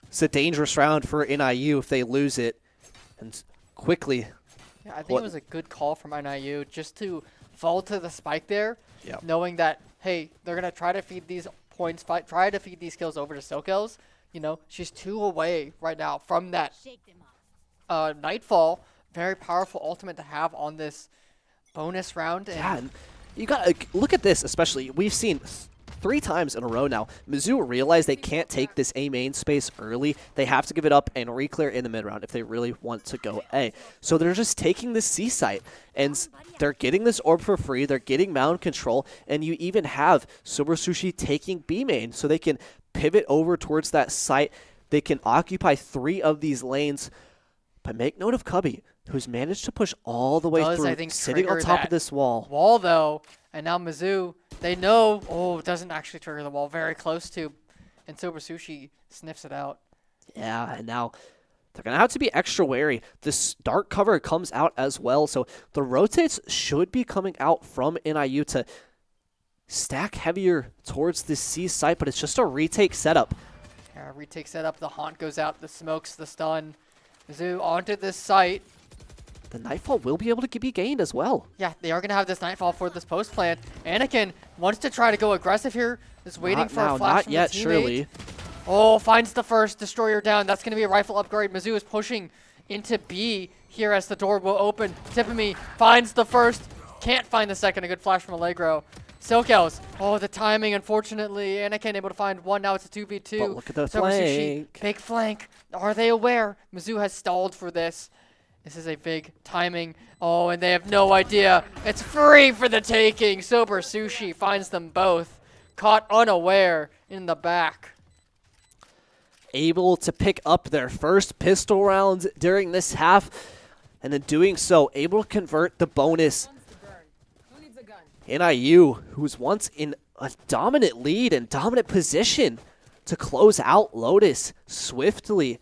it's a dangerous round for NIU if they lose it, and quickly. Yeah, I think it was a good call from NIU just to fall to the Spike there, knowing that, hey, they're going to try to feed these points, try to feed these kills over to Silkells. She's 2 away right now from that Nightfall. Very powerful ultimate to have on this bonus round. And you got to look at this, especially. We've seen 3 times in a row now, Mizzou realize they can't take this A main space early. They have to give it up and re-clear in the mid round if they really want to go A. So they're just taking this C site, and they're getting this orb for free. They're getting mound control, and you even have Sober Sushi taking B main, so they can pivot over towards that site. They can occupy 3 of these lanes. But make note of Cubby, who's managed to push all the way through, I think, sitting on top of this wall. Wall, though, and now Mizzou, they know, it doesn't actually trigger the wall, very close to, and Sober Sushi sniffs it out. Yeah, and now they're going to have to be extra wary. This dark cover comes out as well, so the rotates should be coming out from NIU to stack heavier towards this C site, but it's just a retake setup. Yeah, retake setup, the haunt goes out, the smokes, the stun. Mizzou onto this site. The Nightfall will be able to be gained as well. Yeah, they are going to have this Nightfall for this post plant. Anakin wants to try to go aggressive here. Just waiting for a flash from the teammate. Not yet, surely. Oh, finds the first destroyer down. That's going to be a rifle upgrade. Mizzou is pushing into B here as the door will open. Tippamy finds the first. Can't find the second. A good flash from Allegro. Silkells. Oh, the timing, unfortunately. Anakin able to find one. Now it's a 2v2. But look at the Sober Sushi, flank. big flank. Are they aware? Mizzou has stalled for this. This is a big timing. Oh, and they have no idea. It's free for the taking. Sober Sushi finds them both. Caught unaware in the back. Able to pick up their first pistol rounds during this half, and in doing so, able to convert the bonus. NIU, who was once in a dominant lead and dominant position to close out Lotus swiftly,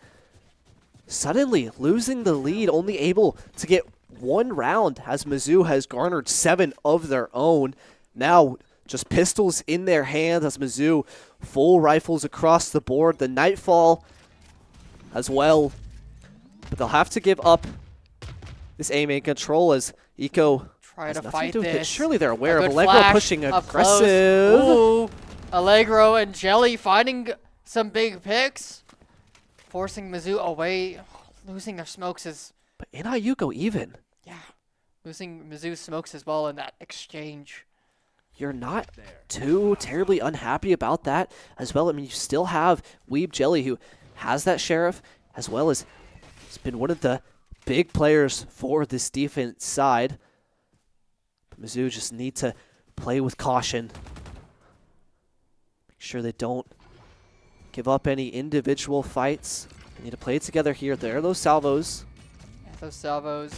suddenly losing the lead, only able to get one round as Mizzou has garnered 7 of their own. Now just pistols in their hands as Mizzou full rifles across the board. The Nightfall as well. But they'll have to give up this A main control as Eco Try has to nothing fight do with it. this. Surely they're aware A of good Allegro flash pushing up close. aggressive. Ooh, Allegro and Jelly finding some big picks. Forcing Mizzou away. Losing their smokes is, But NIU go even. yeah. Losing Mizzou's smokes as well in that exchange. You're not too terribly unhappy about that as well. I mean, you still have Weeb Jelly, who has that Sheriff, as well as he's been one of the big players for this defense side. But Mizzou just need to play with caution. Make sure they don't give up any individual fights. They need to play it together here. There are those salvos. Yeah, those salvos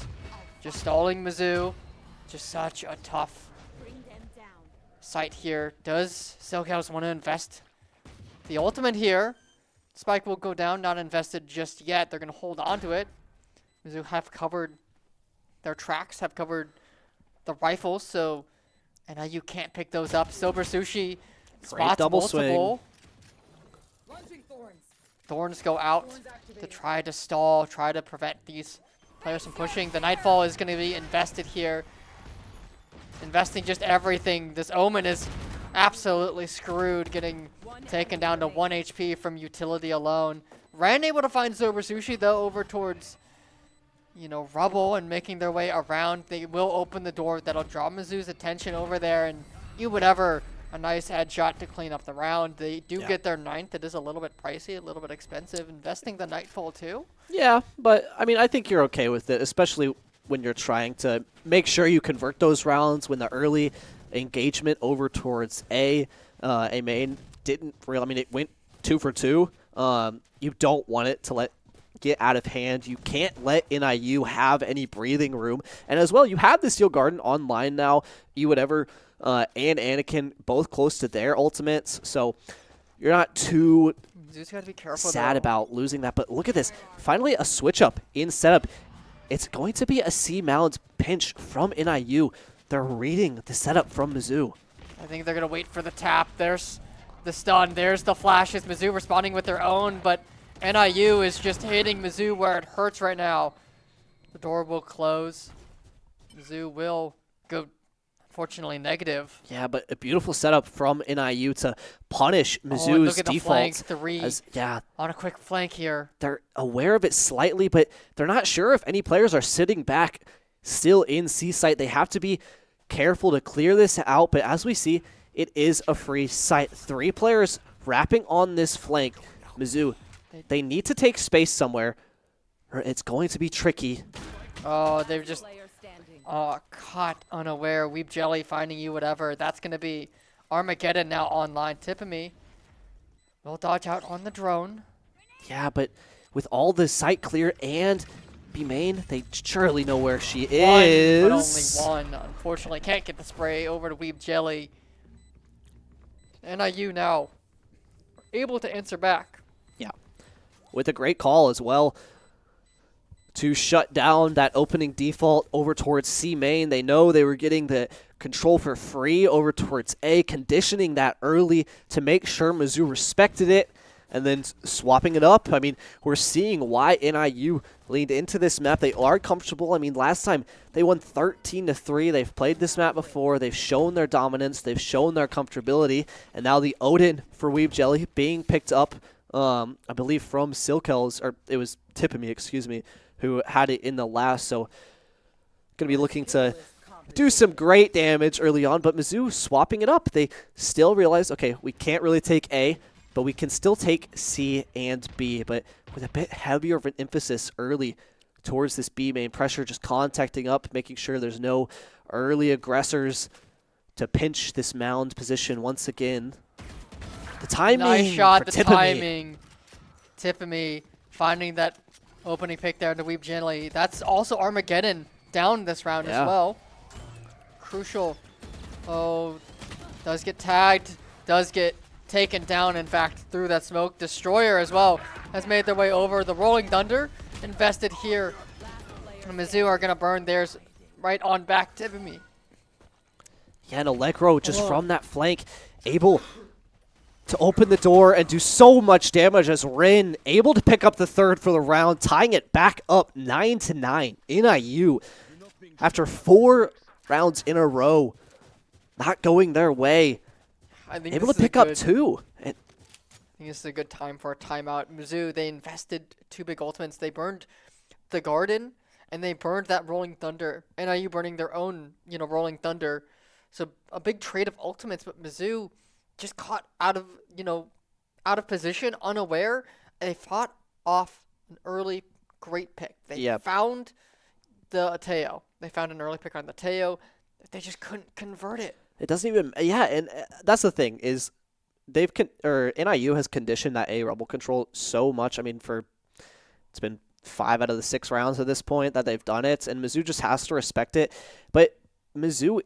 just stalling Mizzou. Just such a tough site here. Does SoCals want to invest the ultimate here? Spike will go down, not invested just yet. They're going to hold on to it. Mizzou have covered their tracks, have covered the rifles, so NIU can't pick those up. Sober Sushi spots double multiple. Thorns go out to try to stall, try to prevent these players from pushing. The Nightfall is going to be invested here. Investing just everything. This Omen is absolutely screwed, getting taken down to 1 HP from utility alone. Ran able to find Sober Sushi, though, over towards, you know, rubble and making their way around. They will open the door. That'll draw Mizzou's attention over there, and you would ever a nice headshot to clean up the round. They do get their 9th. It is a little bit pricey, a little bit expensive. Investing the Nightfall, too. Yeah, but, I mean, I think you're okay with it, especially when you're trying to make sure you convert those rounds when the early engagement over towards A main didn't really, I mean, it went 2 for 2. You don't want it to get out of hand. You can't let NIU have any breathing room. And as well, you have the Steel Garden online now. You would ever and Anakin both close to their ultimates, so you're not too Just gotta be careful, sad though. about losing that. But look at this. Finally, a switch up in setup. It's going to be a C Mounds pinch from NIU. They're reading the setup from Mizzou. I think they're going to wait for the tap. There's the stun. There's the flashes. Mizzou responding with their own, but NIU is just hitting Mizzou where it hurts right now. The door will close. Mizzou will go, unfortunately, negative. Yeah, but a beautiful setup from NIU to punish And Mizzou's look at the flank defaults. 3 Yeah, on a quick flank here. they're aware of it slightly, but they're not sure if any players are sitting back still in C site. They have to be careful to clear this out, but as we see, it is a free site. 3 players wrapping on this flank. Mizzou, they need to take space somewhere, or it's going to be tricky. Oh, they've just caught unaware. Weeb Jelly finding you, whatever. That's going to be Armageddon now online. Tippamy will dodge out on the drone. Yeah, but with all the site clear and B main, they surely know where she One, is. but only one. Unfortunately, can't get the spray over to Weeb Jelly. NIU now able to answer back. Yeah, with a great call as well to shut down that opening default over towards C main. They know they were getting the control for free over towards A, conditioning that early to make sure Mizzou respected it, and then swapping it up. I mean, we're seeing why NIU leaned into this map. They are comfortable. I mean, last time they won 13-3. They've played this map before. They've shown their dominance. They've shown their comfortability. And now the Odin for Weeb Jelly being picked up, I believe, from Silkels, or it was Tippamy, excuse me, who had it in the last. So going to be looking to do some great damage early on. But Mizzou swapping it up. They still realize, okay, we can't really take A, but we can still take C and B, but with a bit heavier of an emphasis early towards this B main. Pressure just contacting up, making sure there's no early aggressors to pinch this mound position once again. The timing Nice shot, for the Tippamy. timing. Tippamy finding that opening pick there to Weeb Jelly. That's also Armageddon down this round as well. Crucial. Oh, does get tagged, does get taken down, in fact, through that smoke. Destroyer as well has made their way over. The Rolling Thunder invested here Mizzou are gonna burn theirs right on back to me. Yeah, and Allegro just from that flank able to open the door and do so much damage as Rin able to pick up the third for the round, tying it back up 9-9. NIU, after 4 rounds in a row, not going their way, able to pick up 2. I think this is a good time for a timeout. Mizzou, they invested 2 big ultimates. They burned the Garden, and they burned that Rolling Thunder. NIU burning their own, Rolling Thunder. So a big trade of ultimates, but Mizzou just caught out of position, unaware, and they fought off an early great pick. They found the Ateo. They found an early pick on the Ateo. They just couldn't convert it. It doesn't even, and that's the thing is, NIU has conditioned that A rebel control so much. I mean, it's been 5 out of the 6 rounds at this point that they've done it, and Mizzou just has to respect it. But Mizzou,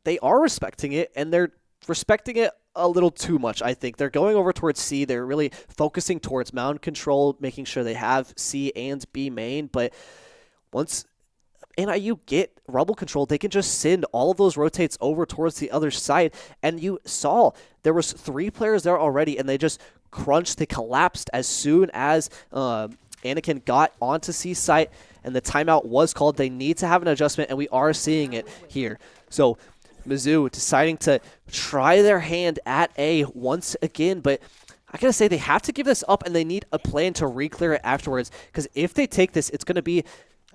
they are respecting it, and they're respecting it a little too much, I think. They're going over towards C. They're really focusing towards mound control, making sure they have C and B main. But once NIU get rebel control, they can just send all of those rotates over towards the other side. And you saw there was 3 players there already, and they just crunched. They collapsed as soon as Anakin got onto C site, and the timeout was called. They need to have an adjustment, and we are seeing it here. So Mizzou deciding to try their hand at A once again, but I gotta say they have to give this up, and they need a plan to re-clear it afterwards, because if they take this, it's going to be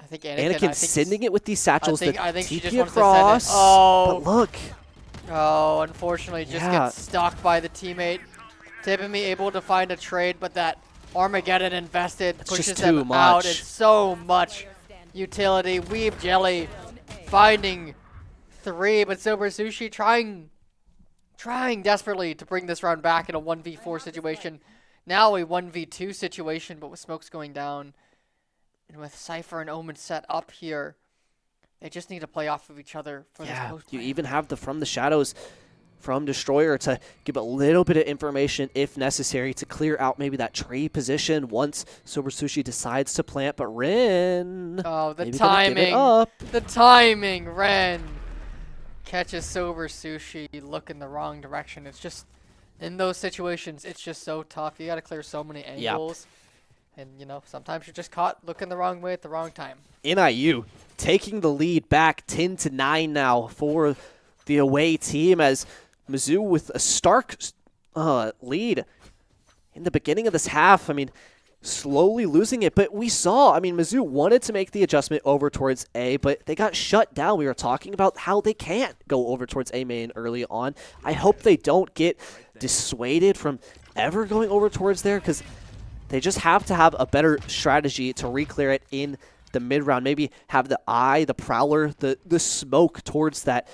I think Anakin sending it with these satchels. I think she just TP wants across. to send it. Oh, but look. Oh, unfortunately, just gets stuck by the teammate. Tippemy able to find a trade, but that Armageddon invested pushes them out. It's so much utility. Weeb Jelly finding 3, but Sober Sushi trying desperately to bring this round back in a 1v4 situation. Now a 1v2 situation, but with smokes going down. And with Cypher and Omen set up here, they just need to play off of each other for this post. You even have the From the Shadows from Destroyer to give a little bit of information if necessary to clear out maybe that tree position once Sober Sushi decides to plant. But Ren, the timing, Ren catches Sober Sushi, look in the wrong direction. It's just, in those situations, it's just so tough. You got to clear so many angles. And, sometimes you're just caught looking the wrong way at the wrong time. NIU taking the lead back 10-9 now for the away team, as Mizzou with a stark lead in the beginning of this half. I mean, slowly losing it, but we saw, Mizzou wanted to make the adjustment over towards A, but they got shut down. We were talking about how they can't go over towards A main early on. I hope they don't get dissuaded from ever going over towards there, because they just have to have a better strategy to re-clear it in the mid-round. Maybe have the eye, the prowler, the smoke towards that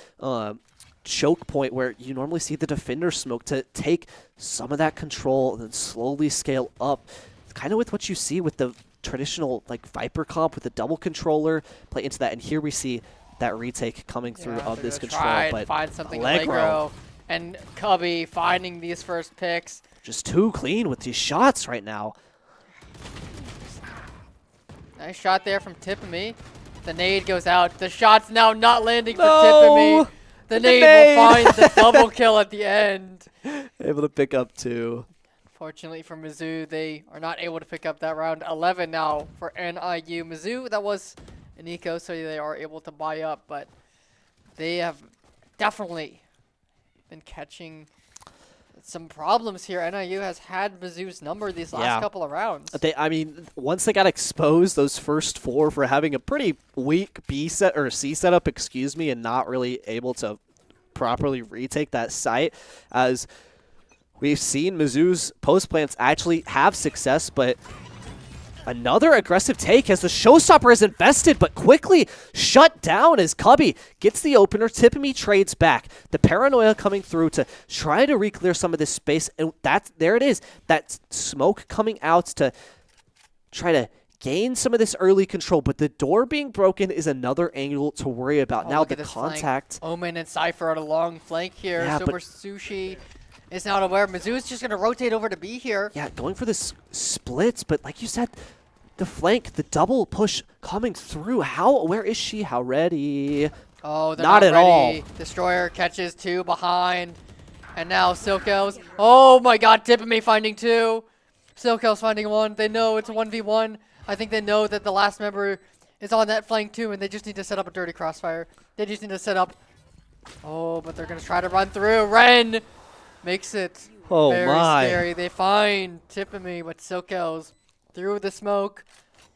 choke point where you normally see the defender smoke to take some of that control and then slowly scale up. It's kind of with what you see with the traditional Viper comp with the double controller, play into that. And here we see that retake coming through of this control. But find something Allegro and Cubby finding these first picks. Just too clean with these shots right now. Nice shot there from Tippemy. The nade goes out. The shot's now not landing for Tippemy. The nade will find the double kill at the end. Able to pick up 2. Fortunately for Mizzou, they are not able to pick up that round. 11 now for NIU. Mizzou, that was an eco, so they are able to buy up, but they have definitely been catching some problems here. NIU has had Mizzou's number these last couple of rounds. Once they got exposed, those first 4 for having a pretty weak C setup, and not really able to properly retake that site, as we've seen Mizzou's post plants actually have success, but another aggressive take as the showstopper is invested, but quickly shut down as Cubby gets the opener. Tippemy trades back. The paranoia coming through to try to re-clear some of this space, and there it is. That smoke coming out to try to gain some of this early control, but the door being broken is another angle to worry about. Now the contact. Omen and Cypher on a long flank here. Sober Sushi is not aware. Mizzou's just going to rotate over to B here. Yeah, going for this splits, but like you said, the flank, the double push coming through. Where is she? How ready? Oh, they're Not not at ready. all. Destroyer catches 2 behind. And now Silkos. Oh my god, Tippamy finding 2. Silkos finding 1. They know it's a 1v1. I think they know that the last member is on that flank too, and they just need to set up a dirty crossfire. They just need to set up. Oh, but they're going to try to run through. Ren makes it very scary. They find Tippamy, but Silkos through the smoke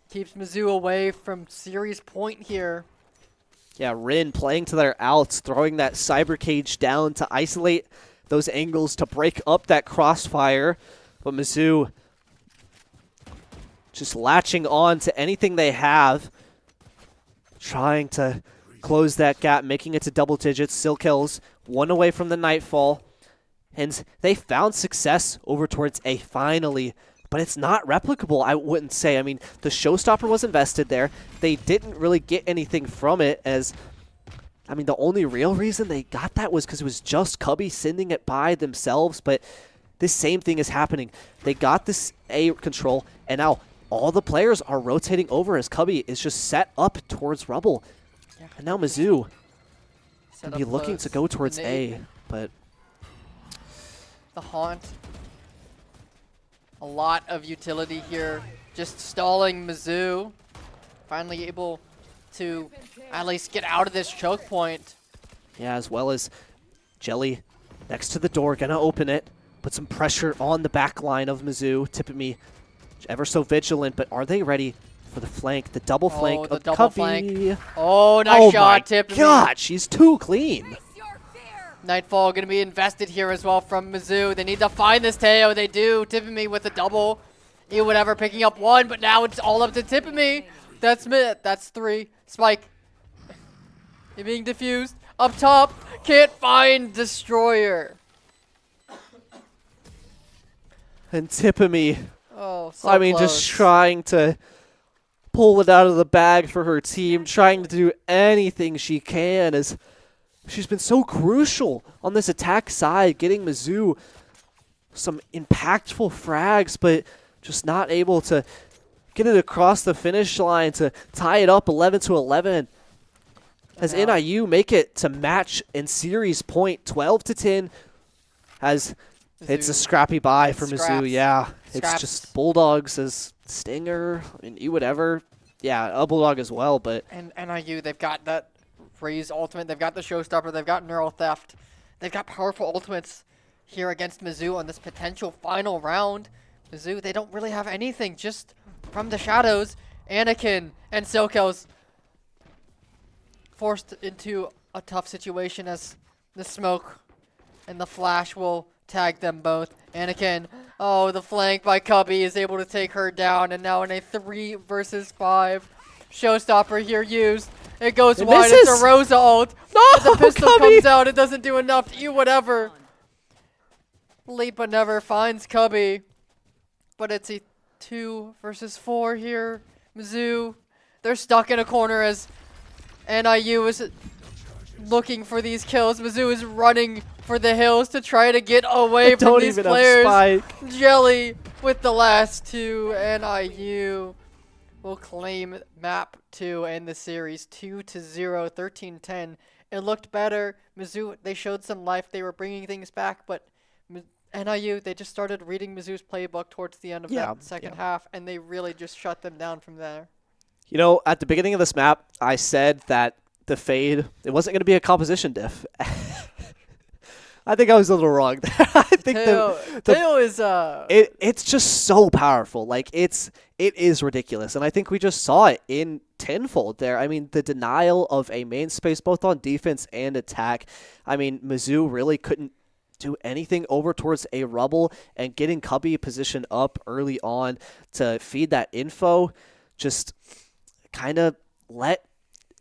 keeps Mizzou away from series point here. Yeah, Rin playing to their outs, throwing that cyber cage down to isolate those angles to break up that crossfire. But Mizzou just latching on to anything they have, trying to close that gap, making it to double digits. Still kills, 1 away from the Nightfall. And they found success over towards A finally, but it's not replicable, I wouldn't say. I mean, the showstopper was invested there. They didn't really get anything from it, as, I mean, the only real reason they got that was because it was just Cubby sending it by themselves, but this same thing is happening. They got this A control, and now all the players are rotating over as Cubby is just set up towards Rubble. Yeah. And now Mizzou can be looking to go towards A, but the Haunt. A lot of utility here, just stalling Mizzou. Finally able to at least get out of this choke point. Yeah, as well as Jelly next to the door, gonna open it. Put some pressure on the back line of Mizzou. Tippamy ever so vigilant, but are they ready for the flank? The double flank the of double Covey. flank. Oh, nice shot, Tippamy. Oh my god, she's too clean. Nightfall going to be invested here as well from Mizzou. They need to find this Teo. They do. Tippamy with a double. Whatever, picking up 1, but now it's all up to Tippamy. That's mid. That's 3. Spike. You're being diffused. Up top. Can't find Destroyer. And Tippamy, oh, so I mean, close. just trying to pull it out of the bag for her team, trying to do anything she can as she's been so crucial on this attack side, getting Mizzou some impactful frags, but just not able to get it across the finish line to tie it up 11-11. As NIU make it to match in series point 12-10, as Mizzou. It's a scrappy bye for Mizzou. Yeah, it's just Bulldogs as Stinger. I mean, whatever. Yeah, a Bulldog as well, but and NIU, they've got that Raze ultimate, they've got the Showstopper, they've got Neural Theft. They've got powerful ultimates here against Mizzou on this potential final round. Mizzou, they don't really have anything, just from the shadows. Anakin and Silkos forced into a tough situation as the smoke and the flash will tag them both. Anakin, oh, the flank by Cubby is able to take her down, and now in a 3 versus 5. Showstopper here used. It goes wide. Misses. It's a Rosa ult. No, the pistol Cubby. comes out. It doesn't do enough. Whatever. Lipa never finds Cubby. But it's a 2 versus 4 here. Mizzou, they're stuck in a corner as NIU is looking for these kills. Mizzou is running for the hills to try to get away from these players. Jelly with the last 2. NIU will claim map 2 and the series 2-0, 13-10. It looked better. Mizzou, they showed some life. They were bringing things back, but NIU, they just started reading Mizzou's playbook towards the end of that second half, and they really just shut them down from there. You know, at the beginning of this map, I said that the fade, it wasn't going to be a composition diff. I think I was a little wrong there. I think Teo is it's just so powerful. Like it is ridiculous. And I think we just saw it in tenfold there. I mean, the denial of a main space both on defense and attack. I mean, Mizzou really couldn't do anything over towards a Rubble, and getting Cubby positioned up early on to feed that info just kind of let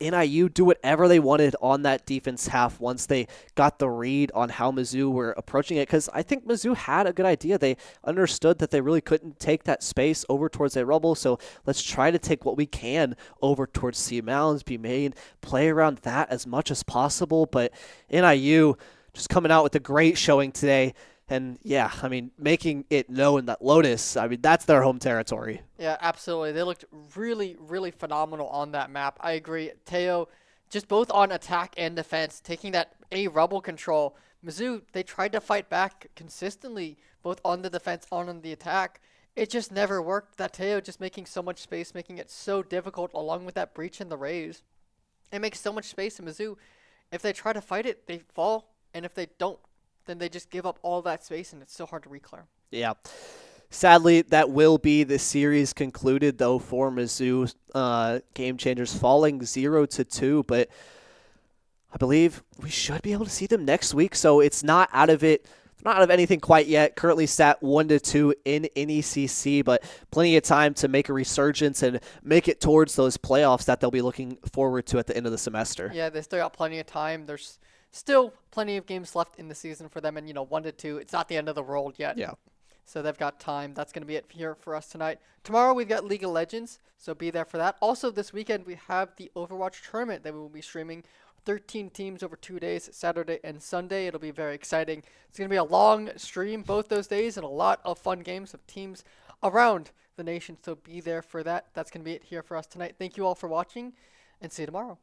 NIU do whatever they wanted on that defense half once they got the read on how Mizzou were approaching it, because I think Mizzou had a good idea. They understood that they really couldn't take that space over towards a Rubble, so let's try to take what we can over towards C Mounds, be made, play around that as much as possible. But NIU just coming out with a great showing today, And yeah, I mean, making it known that Lotus, I mean, that's their home territory. Yeah, absolutely. They looked really, really phenomenal on that map. I agree. Teo, just both on attack and defense, taking that A rubble control. Mizzou, they tried to fight back consistently, both on the defense and on the attack. It just never worked. That Teo just making so much space, making it so difficult, along with that breach and the raise. It makes so much space in Mizzou. If they try to fight it, they fall, and if they don't, then they just give up all that space, and it's so hard to reclaim. Yeah. Sadly, that will be the series concluded, though, for Mizzou. Game Changers falling 0-2, but I believe we should be able to see them next week, so it's not out of anything quite yet. Currently sat 1-2 in NECC, but plenty of time to make a resurgence and make it towards those playoffs that they'll be looking forward to at the end of the semester. Yeah, they still got plenty of time. There's still plenty of games left in the season for them, and 1-2, it's not the end of the world yet. Yeah. So they've got time. That's going to be it here for us tonight. Tomorrow we've got League of Legends, so be there for that. Also this weekend we have the Overwatch tournament that we will be streaming. 13 teams over 2 days, Saturday and Sunday. It'll be very exciting. It's going to be a long stream both those days and a lot of fun games of teams around the nation. So be there for that. That's going to be it here for us tonight. Thank you all for watching and see you tomorrow.